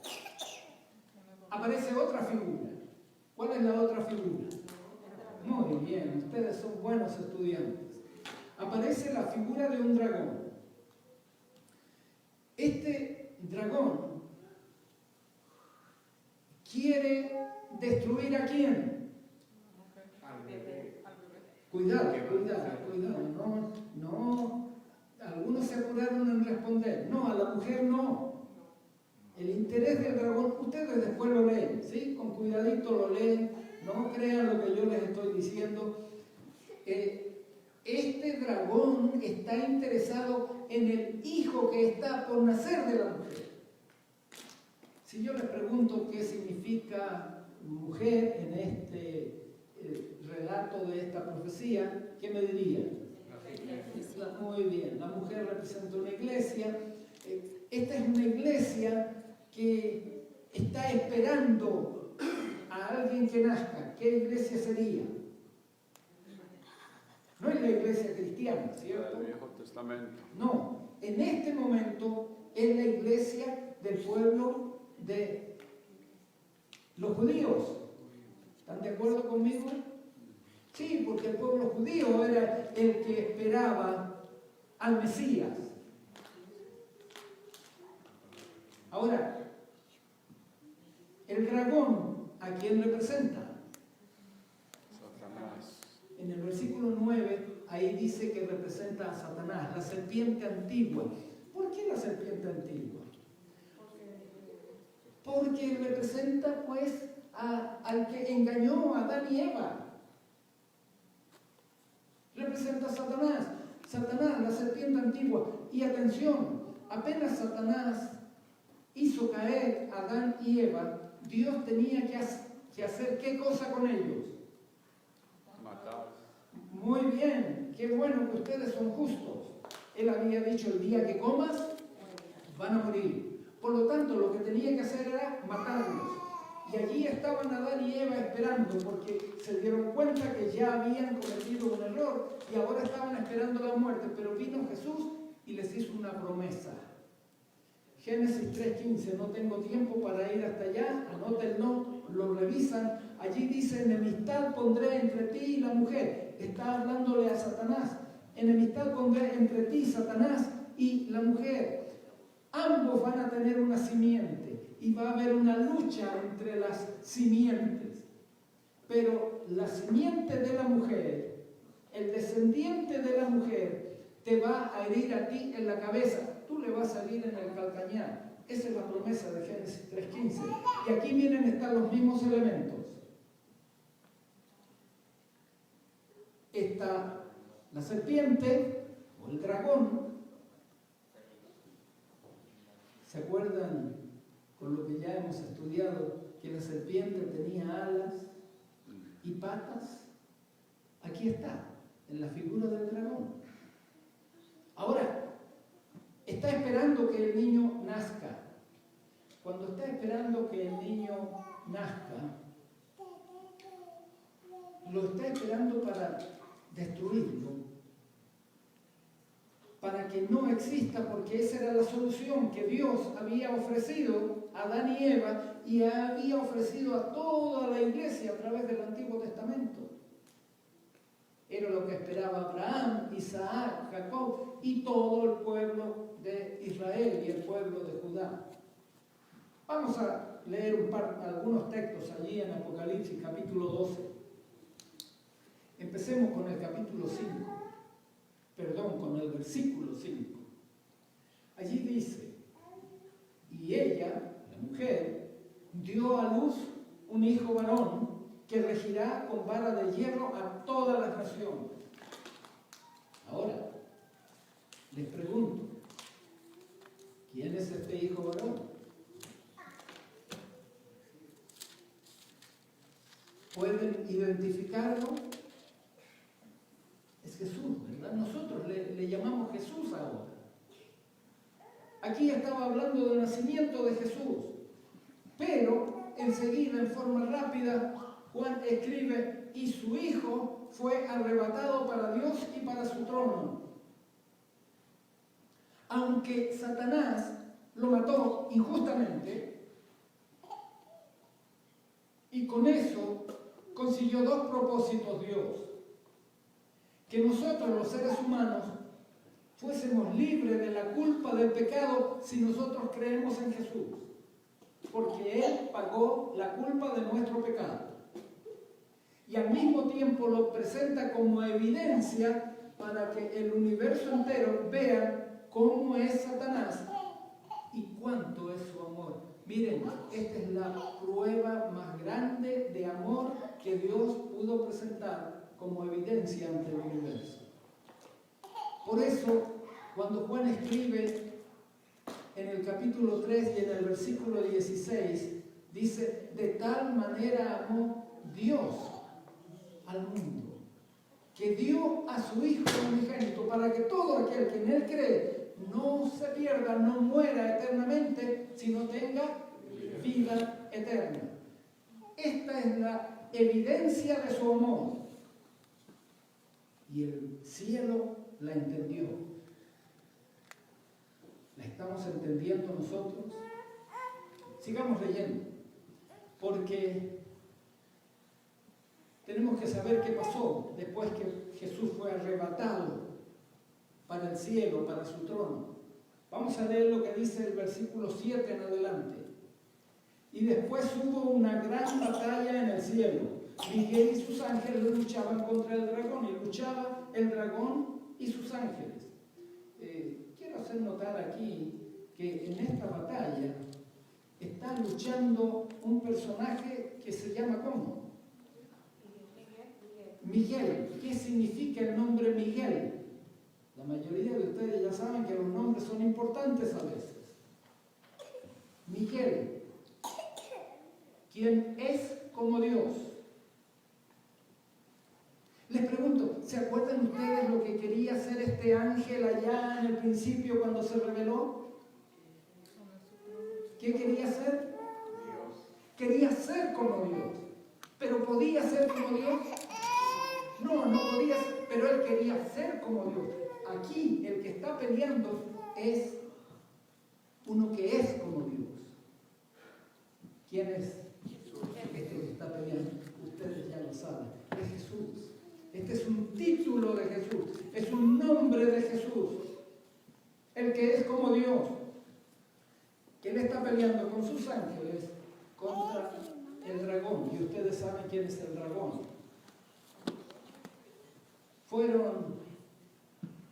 Aparece otra figura. ¿Cuál es la otra figura? Muy bien, ustedes son buenos estudiantes. Aparece la figura de un dragón. Este dragón quiere destruir ¿a quién? Cuidado. No. Algunos se apuraron en responder. No, a la mujer no. El interés del dragón, ustedes después lo leen, ¿sí? Con cuidadito lo leen. No crean lo que yo les estoy diciendo. Este dragón está interesado en el hijo que está por nacer de la mujer. Si yo les pregunto qué significa mujer en este relato de esta profecía, ¿qué me dirían? Muy bien, la mujer representa una iglesia. Esta es una iglesia que está esperando a alguien que nazca. ¿Qué iglesia sería? No es la iglesia cristiana, ¿cierto? El Viejo Testamento. No, en este momento es la iglesia del pueblo de los judíos. ¿Están de acuerdo conmigo? Sí, porque el pueblo judío era el que esperaba al Mesías. Ahora, el dragón, ¿a quién representa? Satanás. En el versículo 9, ahí dice que representa a Satanás, la serpiente antigua. ¿Por qué la serpiente antigua? Porque representa pues al que engañó a Adán y Eva. Representa a Satanás. Satanás, la serpiente antigua. Y atención, apenas Satanás hizo caer a Adán y Eva, Dios tenía que hacer ¿qué cosa con ellos? Matar. Muy bien, qué bueno que ustedes son justos. Él había dicho, el día que comas, van a morir. Por lo tanto, lo que tenía que hacer era matarlos. Y allí estaban Adán y Eva esperando, porque se dieron cuenta que ya habían cometido un error y ahora estaban esperando la muerte. Pero vino Jesús y les hizo una promesa. Génesis 3:15, no tengo tiempo para ir hasta allá, anótenlo, lo revisan. Allí dice, enemistad pondré entre ti y la mujer. Está hablándole a Satanás. Enemistad pondré entre ti, Satanás, y la mujer. Ambos van a tener una simiente y va a haber una lucha entre las simientes. Pero la simiente de la mujer, el descendiente de la mujer, te va a herir a ti en la cabeza. Tú le vas a herir en el calcañar. Esa es la promesa de Génesis 3:15. Y aquí vienen están los mismos elementos. Está la serpiente o el dragón. ¿Se acuerdan con lo que ya hemos estudiado que la serpiente tenía alas y patas? Aquí está, en la figura del dragón. Ahora, está esperando que el niño nazca. Cuando está esperando que el niño nazca, lo está esperando para destruirlo, para que no exista, porque esa era la solución que Dios había ofrecido a Adán y Eva y había ofrecido a toda la iglesia a través del Antiguo Testamento. Era lo que esperaba Abraham, Isaac, Jacob y todo el pueblo de Israel y el pueblo de Judá. Vamos a leer algunos textos allí en Apocalipsis capítulo 12. Empecemos con el capítulo 5. Con el versículo 5. Allí dice, y ella, la mujer, dio a luz un hijo varón que regirá con vara de hierro a todas las naciones. Ahora, les pregunto, ¿quién es este hijo varón? ¿Pueden identificarlo? Es Jesús, ¿verdad? Nosotros le llamamos Jesús ahora. Aquí estaba hablando del nacimiento de Jesús, pero enseguida, en forma rápida, Juan escribe, y su hijo fue arrebatado para Dios y para su trono. Aunque Satanás lo mató injustamente, y con eso consiguió dos propósitos Dios. Que nosotros, los seres humanos, fuésemos libres de la culpa del pecado si nosotros creemos en Jesús. Porque Él pagó la culpa de nuestro pecado. Y al mismo tiempo lo presenta como evidencia para que el universo entero vea cómo es Satanás y cuánto es su amor. Miren, esta es la prueba más grande de amor que Dios pudo presentar como evidencia ante el universo. Por eso, cuando Juan escribe en el capítulo 3 y en el versículo 16, dice, de tal manera amó Dios al mundo, que dio a su Hijo unigénito, para que todo aquel que en Él cree no se pierda, no muera eternamente, sino tenga vida eterna. Esta es la evidencia de su amor. Y el cielo la entendió. ¿La estamos entendiendo nosotros? Sigamos leyendo, porque tenemos que saber qué pasó después que Jesús fue arrebatado para el cielo, para su trono. Vamos a leer lo que dice el versículo 7 en adelante. Y después hubo una gran batalla en el cielo. Miguel y sus ángeles luchaban contra el dragón, y luchaba el dragón y sus ángeles. Quiero hacer notar aquí que en esta batalla está luchando un personaje que se llama ¿cómo? Miguel. ¿Qué significa el nombre Miguel? La mayoría de ustedes ya saben que los nombres son importantes a veces. Miguel, quien es como Dios. Les pregunto, ¿se acuerdan ustedes lo que quería hacer este ángel allá en el principio cuando se reveló? ¿Qué quería hacer? Dios. Quería ser como Dios. ¿Pero podía ser como Dios? No, no podía ser, pero él quería ser como Dios. Aquí el que está peleando es uno que es como Dios. ¿Quién es? Este que está peleando. Ustedes ya lo saben. Es Jesús. Este es un título de Jesús. Es un nombre de Jesús. El que es como Dios. Que él está peleando con sus ángeles contra el dragón. Y ustedes saben quién es el dragón. Fueron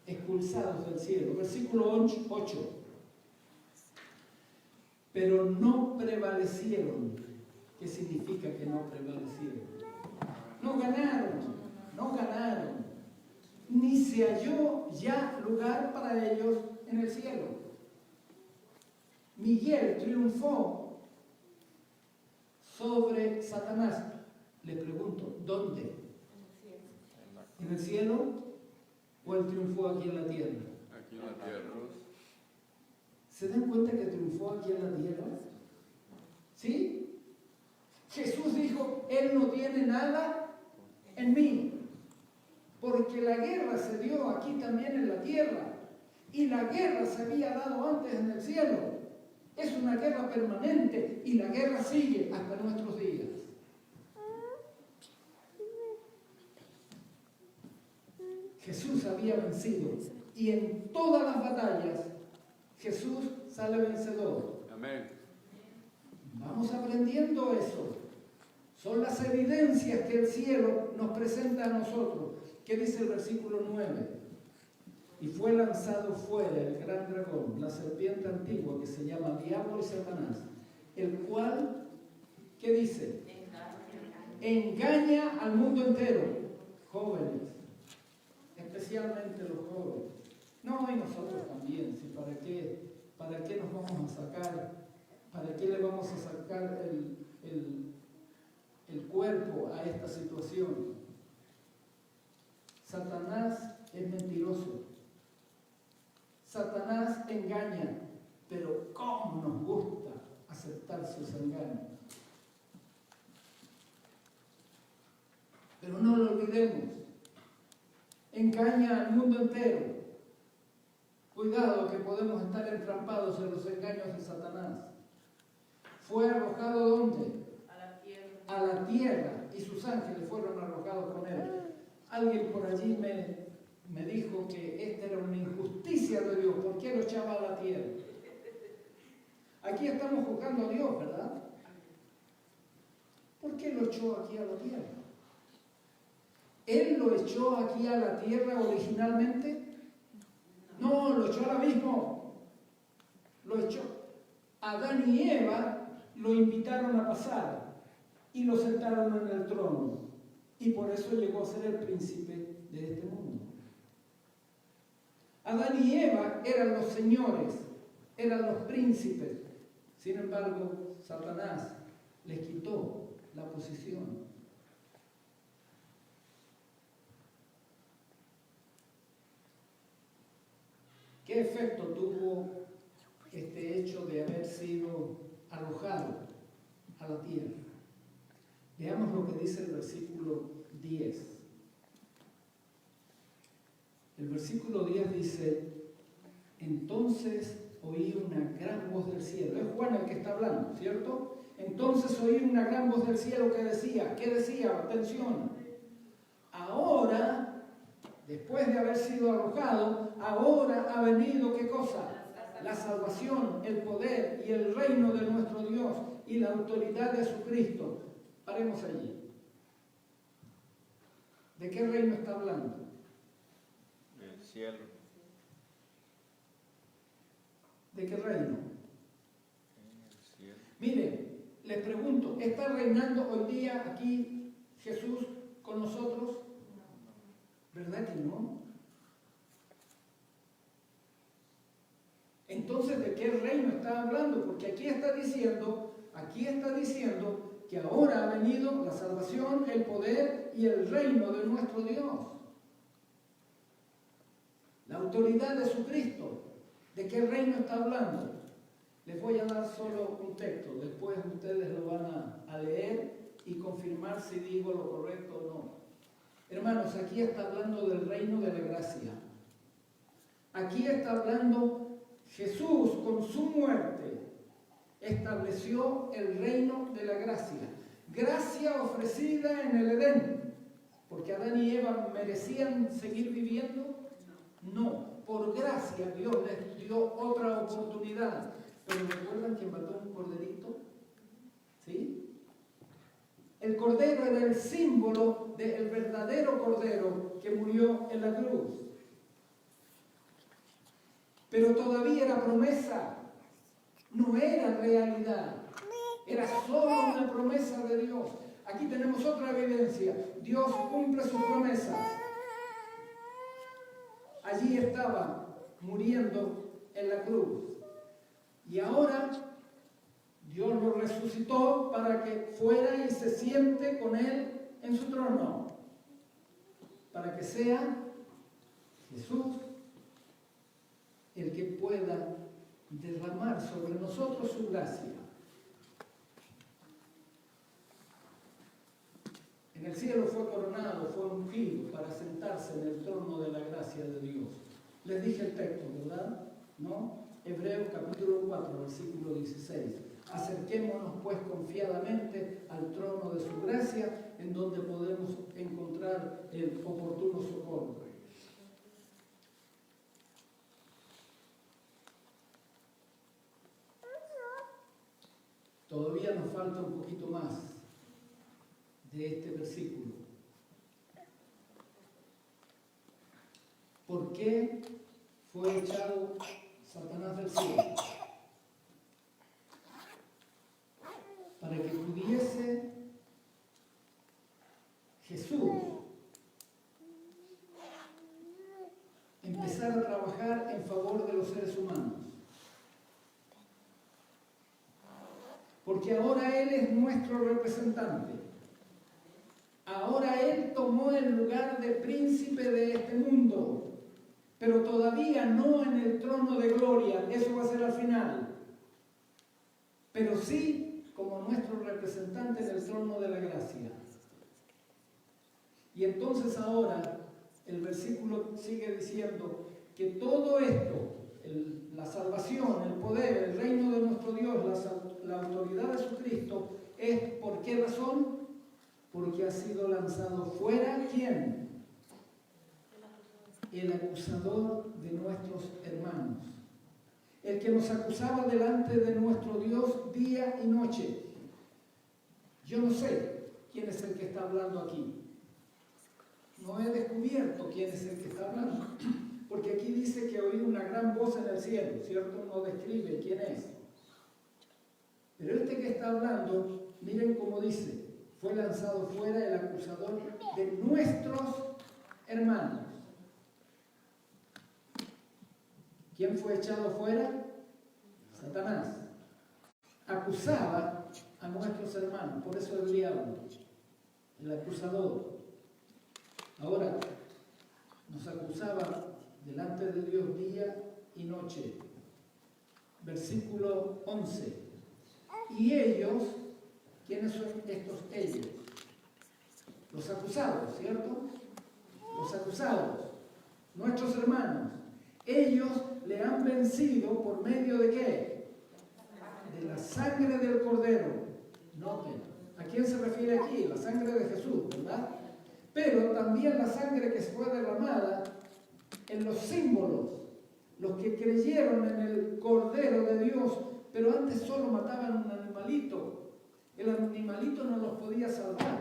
expulsados del cielo. Versículo 8. Pero no prevalecieron. ¿Qué significa que no prevalecieron? No ganaron. No ganaron. Ni se halló ya lugar para ellos en el cielo. Miguel triunfó sobre Satanás. Le pregunto, ¿dónde? ¿En el cielo o él triunfó aquí en la tierra? Aquí en la tierra. ¿Se dan cuenta que triunfó aquí en la tierra? ¿Sí? Jesús dijo, él no tiene nada en mí. Porque la guerra se dio aquí también en la tierra. Y la guerra se había dado antes en el cielo. Es una guerra permanente y la guerra sigue hasta nuestros días. Jesús había vencido y en todas las batallas Jesús sale vencedor. Amén. Vamos aprendiendo eso. Son las evidencias que el cielo nos presenta a nosotros. ¿Qué dice el versículo 9? Y fue lanzado fuera el gran dragón, la serpiente antigua que se llama Diablo y Satanás, el cual, ¿qué dice? Engaña al mundo entero. Jóvenes, especialmente los jóvenes. No, y nosotros también. ¿Sí? ¿Para qué nos vamos a sacar? ¿Para qué le vamos a sacar el cuerpo a esta situación? Satanás es mentiroso. Satanás engaña, pero ¿cómo nos gusta aceptar sus engaños? Pero no lo olvidemos. Engaña al mundo entero. Cuidado que podemos estar entrampados en los engaños de Satanás. ¿Fue arrojado ¿dónde? A la tierra. A la tierra, y sus ángeles fueron arrojados con él. Alguien por allí me dijo que esta era una injusticia de Dios. ¿Por qué lo echaba a la tierra? Aquí estamos juzgando a Dios, ¿verdad? ¿Por qué lo echó aquí a la tierra? ¿Él lo echó aquí a la tierra originalmente? No, lo echó al abismo. Lo echó. Adán y Eva lo invitaron a pasar y lo sentaron en el trono. Y por eso llegó a ser el príncipe de este mundo. Adán y Eva eran los señores, eran los príncipes. Sin embargo, Satanás les quitó la posición. ¿Qué efecto tuvo este hecho de haber sido arrojado a la tierra? Veamos lo que dice el versículo 10. El versículo 10 dice, entonces oí una gran voz del cielo. Es Juan el que está hablando, ¿cierto? Entonces oí una gran voz del cielo que decía, ¿qué decía? Atención. Ahora, después de haber sido arrojado, ahora ha venido, ¿qué cosa? La salvación, el poder y el reino de nuestro Dios y la autoridad de su Cristo. Paremos allí. ¿De qué reino está hablando? Del cielo. ¿De qué reino? El cielo. Miren, les pregunto, ¿está reinando hoy día aquí Jesús con nosotros? ¿Verdad que no? Entonces, ¿de qué reino está hablando? Porque aquí está diciendo que ahora ha venido la salvación, el poder y el reino de nuestro Dios. La autoridad de su Cristo. ¿De qué reino está hablando? Les voy a dar solo un texto, después ustedes lo van a leer y confirmar si digo lo correcto o no. Hermanos, aquí está hablando del reino de la gracia. Aquí está hablando Jesús con su muerte estableció el reino de la gracia. Gracia ofrecida en el Edén, porque Adán y Eva merecían seguir viviendo. No, por gracia Dios les dio otra oportunidad. Pero ¿recuerdan que mató un corderito? ¿Sí? El cordero era el símbolo del verdadero cordero que murió en la cruz. Pero todavía era promesa, no era realidad. Era solo una promesa de Dios. Aquí tenemos otra evidencia. Dios cumple sus promesas. Allí estaba muriendo en la cruz. Y ahora Dios lo resucitó para que fuera y se siente con Él en su trono. Para que sea Jesús el que pueda derramar sobre nosotros su gracia. En el cielo fue coronado, fue ungido para sentarse en el trono de la gracia de Dios. Les dije el texto, ¿verdad? ¿No? Hebreos capítulo 4, versículo 16. Acerquémonos pues confiadamente al trono de su gracia, en donde podemos encontrar el oportuno socorro. Todavía nos falta un poquito más de este versículo. ¿Por qué fue echado Satanás del cielo? Para que pudiese Jesús empezar a trabajar en favor de los seres humanos. Porque ahora Él es nuestro representante. Ahora Él tomó el lugar de príncipe de este mundo, pero todavía no en el trono de gloria, eso va a ser al final. Pero sí como nuestro representante en el trono de la gracia. Y entonces ahora el versículo sigue diciendo que todo esto, la salvación, el poder, el reino de nuestro Dios, la autoridad de su Cristo, es ¿por qué razón? Porque ha sido lanzado fuera, ¿quién? El acusador de nuestros hermanos. El que nos acusaba delante de nuestro Dios día y noche. Yo no sé quién es el que está hablando aquí. No he descubierto quién es el que está hablando. Porque aquí dice que oí una gran voz en el cielo, ¿cierto? No describe quién es. Pero este que está hablando, miren cómo dice, fue lanzado fuera el acusador de nuestros hermanos. ¿Quién fue echado fuera? Satanás. Acusaba a nuestros hermanos, por eso el diablo, el acusador. Ahora, nos acusaba delante de Dios día y noche. Versículo 11. Y ellos, ¿quiénes son estos ellos? Los acusados, ¿cierto? Los acusados, nuestros hermanos. Ellos le han vencido por medio de ¿qué? De la sangre del Cordero. Noten, ¿a quién se refiere aquí? La sangre de Jesús, ¿verdad? Pero también la sangre que fue derramada en los símbolos, los que creyeron en el Cordero de Dios, pero antes solo mataban un animalito. El animalito no los podía salvar,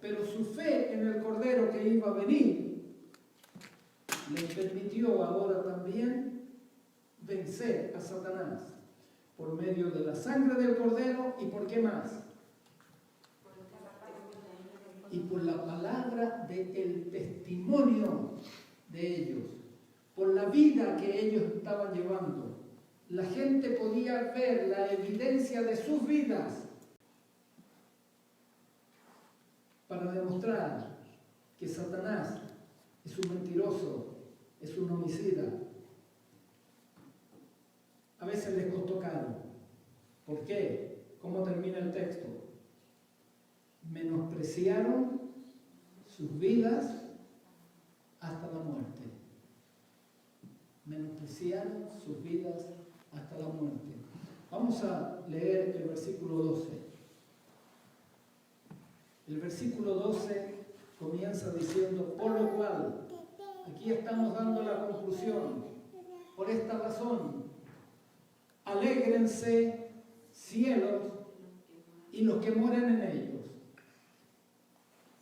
pero su fe en el Cordero que iba a venir les permitió ahora también vencer a Satanás por medio de la sangre del Cordero y ¿por qué más? Y por la palabra del testimonio de ellos, por la vida que ellos estaban llevando. La gente podía ver la evidencia de sus vidas para demostrar que Satanás es un mentiroso, es un homicida. A veces les costó caro. ¿Por qué? ¿Cómo termina el texto? Menospreciaron sus vidas hasta la muerte. Menospreciaron sus vidas hasta la muerte. Vamos a leer el versículo 12. El versículo 12 comienza diciendo, por lo cual, aquí estamos dando la conclusión, por esta razón, alégrense cielos y los que moran en ellos.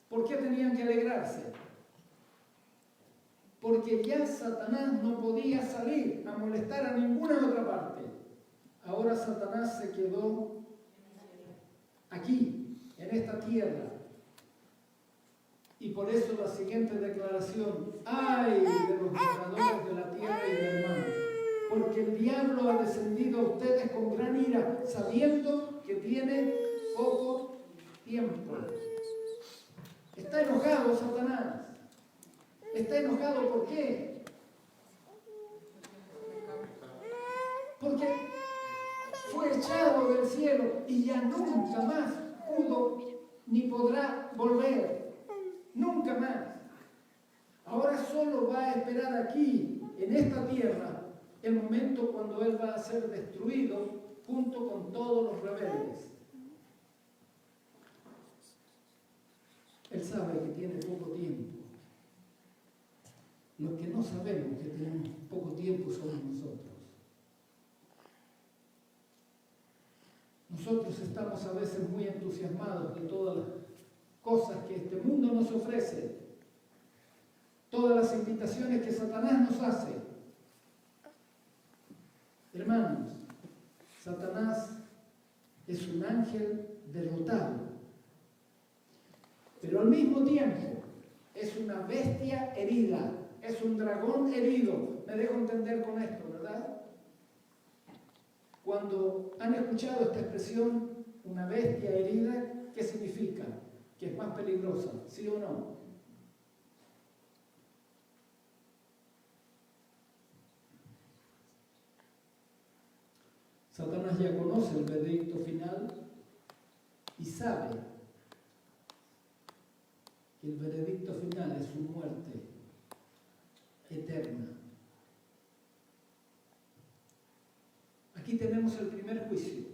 ¿Por qué tenían que alegrarse? Porque ya Satanás no podía salir a molestar a ninguna otra parte. Ahora Satanás se quedó aquí, en esta tierra. Y por eso la siguiente declaración, ¡ay de los moradores de la tierra y del mar! Porque el diablo ha descendido a ustedes con gran ira, sabiendo que tiene poco tiempo. Está enojado Satanás. Está enojado, ¿por qué? Porque fue echado del cielo y ya nunca más pudo ni podrá volver. Nunca más. Ahora solo va a esperar aquí, en esta tierra, el momento cuando él va a ser destruido junto con todos los rebeldes. Él sabe que tiene poco tiempo. Los que no sabemos que tenemos poco tiempo somos nosotros. Nosotros estamos a veces muy entusiasmados de todas las cosas que este mundo nos ofrece, todas las invitaciones que Satanás nos hace. Hermanos, Satanás es un ángel derrotado, pero al mismo tiempo es una bestia herida, es un dragón herido. Me dejo entender con esto, ¿verdad? Cuando han escuchado esta expresión, una bestia herida, ¿qué significa? Que es más peligrosa, ¿sí o no? Satanás ya conoce el veredicto final y sabe que el veredicto final es su muerte eterna. Aquí tenemos el primer juicio.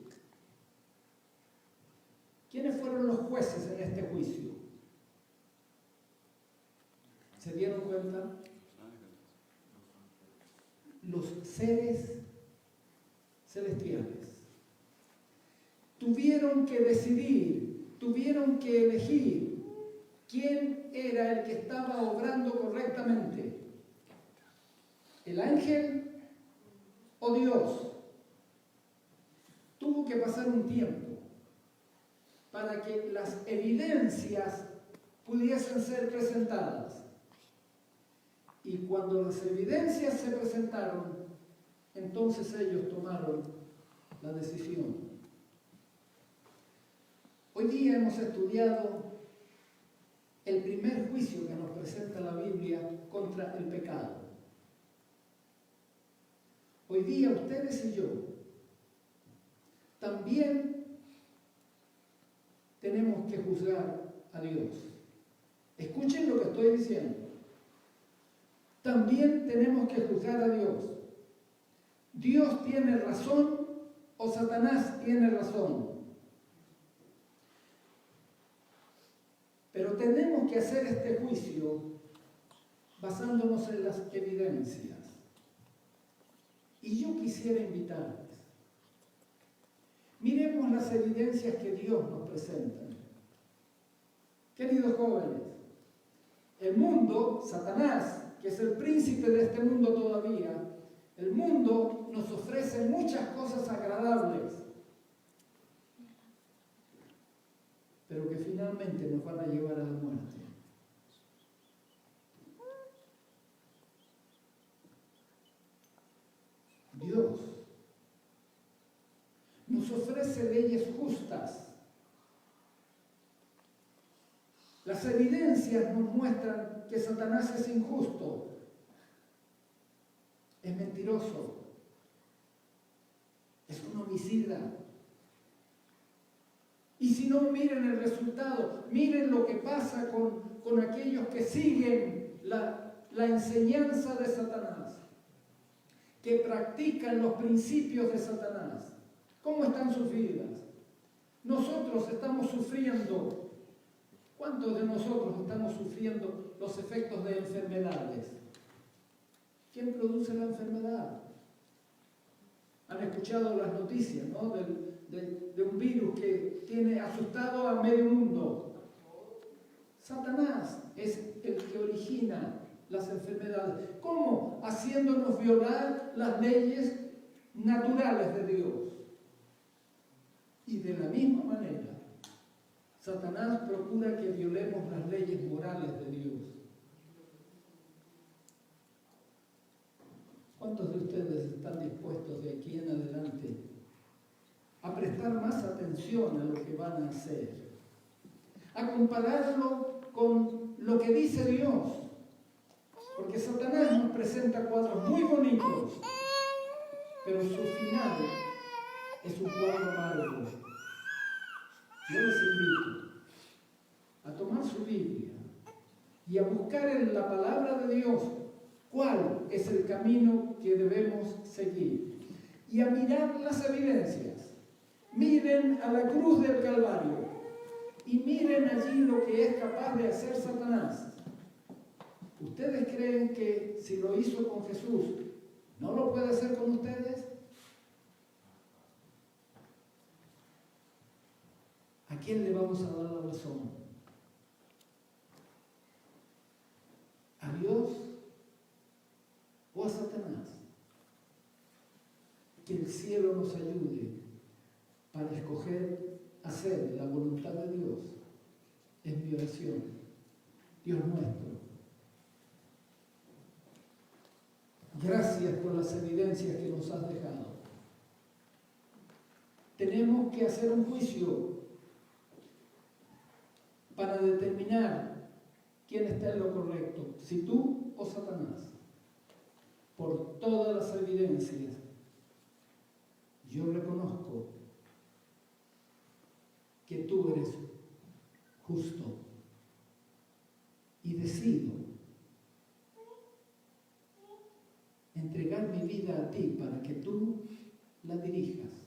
¿Quiénes fueron los jueces en este juicio? ¿Se dieron cuenta? Los seres celestiales. Tuvieron que decidir, tuvieron que elegir quién era el que estaba obrando correctamente. ¿El ángel o Dios? Tuvo que pasar un tiempo para que las evidencias pudiesen ser presentadas. Y cuando las evidencias se presentaron, entonces ellos tomaron la decisión. Hoy día hemos estudiado el primer juicio que nos presenta la Biblia contra el pecado. Hoy día ustedes y yo también tenemos que juzgar a Dios. Escuchen lo que estoy diciendo. También tenemos que juzgar a Dios. ¿Dios tiene razón o Satanás tiene razón? Pero tenemos que hacer este juicio basándonos en las evidencias. Y yo quisiera invitarles. Miremos las evidencias que Dios nos presenta. Queridos jóvenes, el mundo, Satanás, que es el príncipe de este mundo todavía, el mundo nos ofrece muchas cosas agradables, pero que finalmente nos van a llevar a la muerte. Dios nos ofrece leyes justas. Las evidencias nos muestran que Satanás es injusto, es mentiroso, es un homicida. Y si no, miren el resultado, miren lo que pasa con aquellos que siguen la enseñanza de Satanás, que practican los principios de Satanás. ¿Cómo están sus vidas? Nosotros estamos sufriendo. ¿Cuántos de nosotros estamos sufriendo los efectos de enfermedades? ¿Quién produce la enfermedad? Han escuchado las noticias, ¿no? de un virus que tiene asustado a medio mundo. Satanás es el que origina las enfermedades. ¿Cómo? Haciéndonos violar las leyes naturales de Dios. Y de la misma manera, Satanás procura que violemos las leyes morales de Dios. ¿Cuántos de ustedes están dispuestos de aquí en adelante a prestar más atención a lo que van a hacer? A compararlo con lo que dice Dios. Porque Satanás nos presenta cuadros muy bonitos, pero su final es un cuadro amargo. Yo les invito a tomar su Biblia y a buscar en la palabra de Dios cuál es el camino que debemos seguir y a mirar las evidencias. Miren a la cruz del Calvario y miren allí lo que es capaz de hacer Satanás. ¿Ustedes creen que si lo hizo con Jesús, no lo puede hacer con ustedes? ¿A quién le vamos a dar la razón? ¿A Dios o a Satanás? Que el cielo nos ayude para escoger hacer la voluntad de Dios. Es mi oración. Dios nuestro, gracias por las evidencias que nos has dejado. Tenemos que hacer un juicio para determinar quién está en lo correcto, si tú o Satanás. Por todas las evidencias, yo reconozco que tú eres justo y decido entregar mi vida a ti para que tú la dirijas.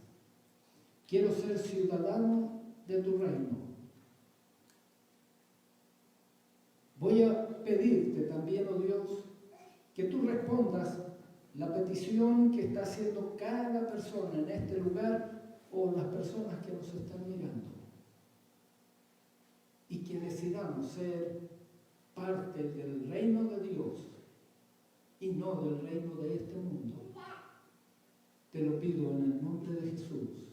Quiero ser ciudadano de tu reino. Voy a pedirte también, oh Dios, que tú respondas la petición que está haciendo cada persona en este lugar o las personas que nos están mirando. Y que decidamos ser parte del reino de Dios y no del reino de este mundo. Te lo pido en el nombre de Jesús.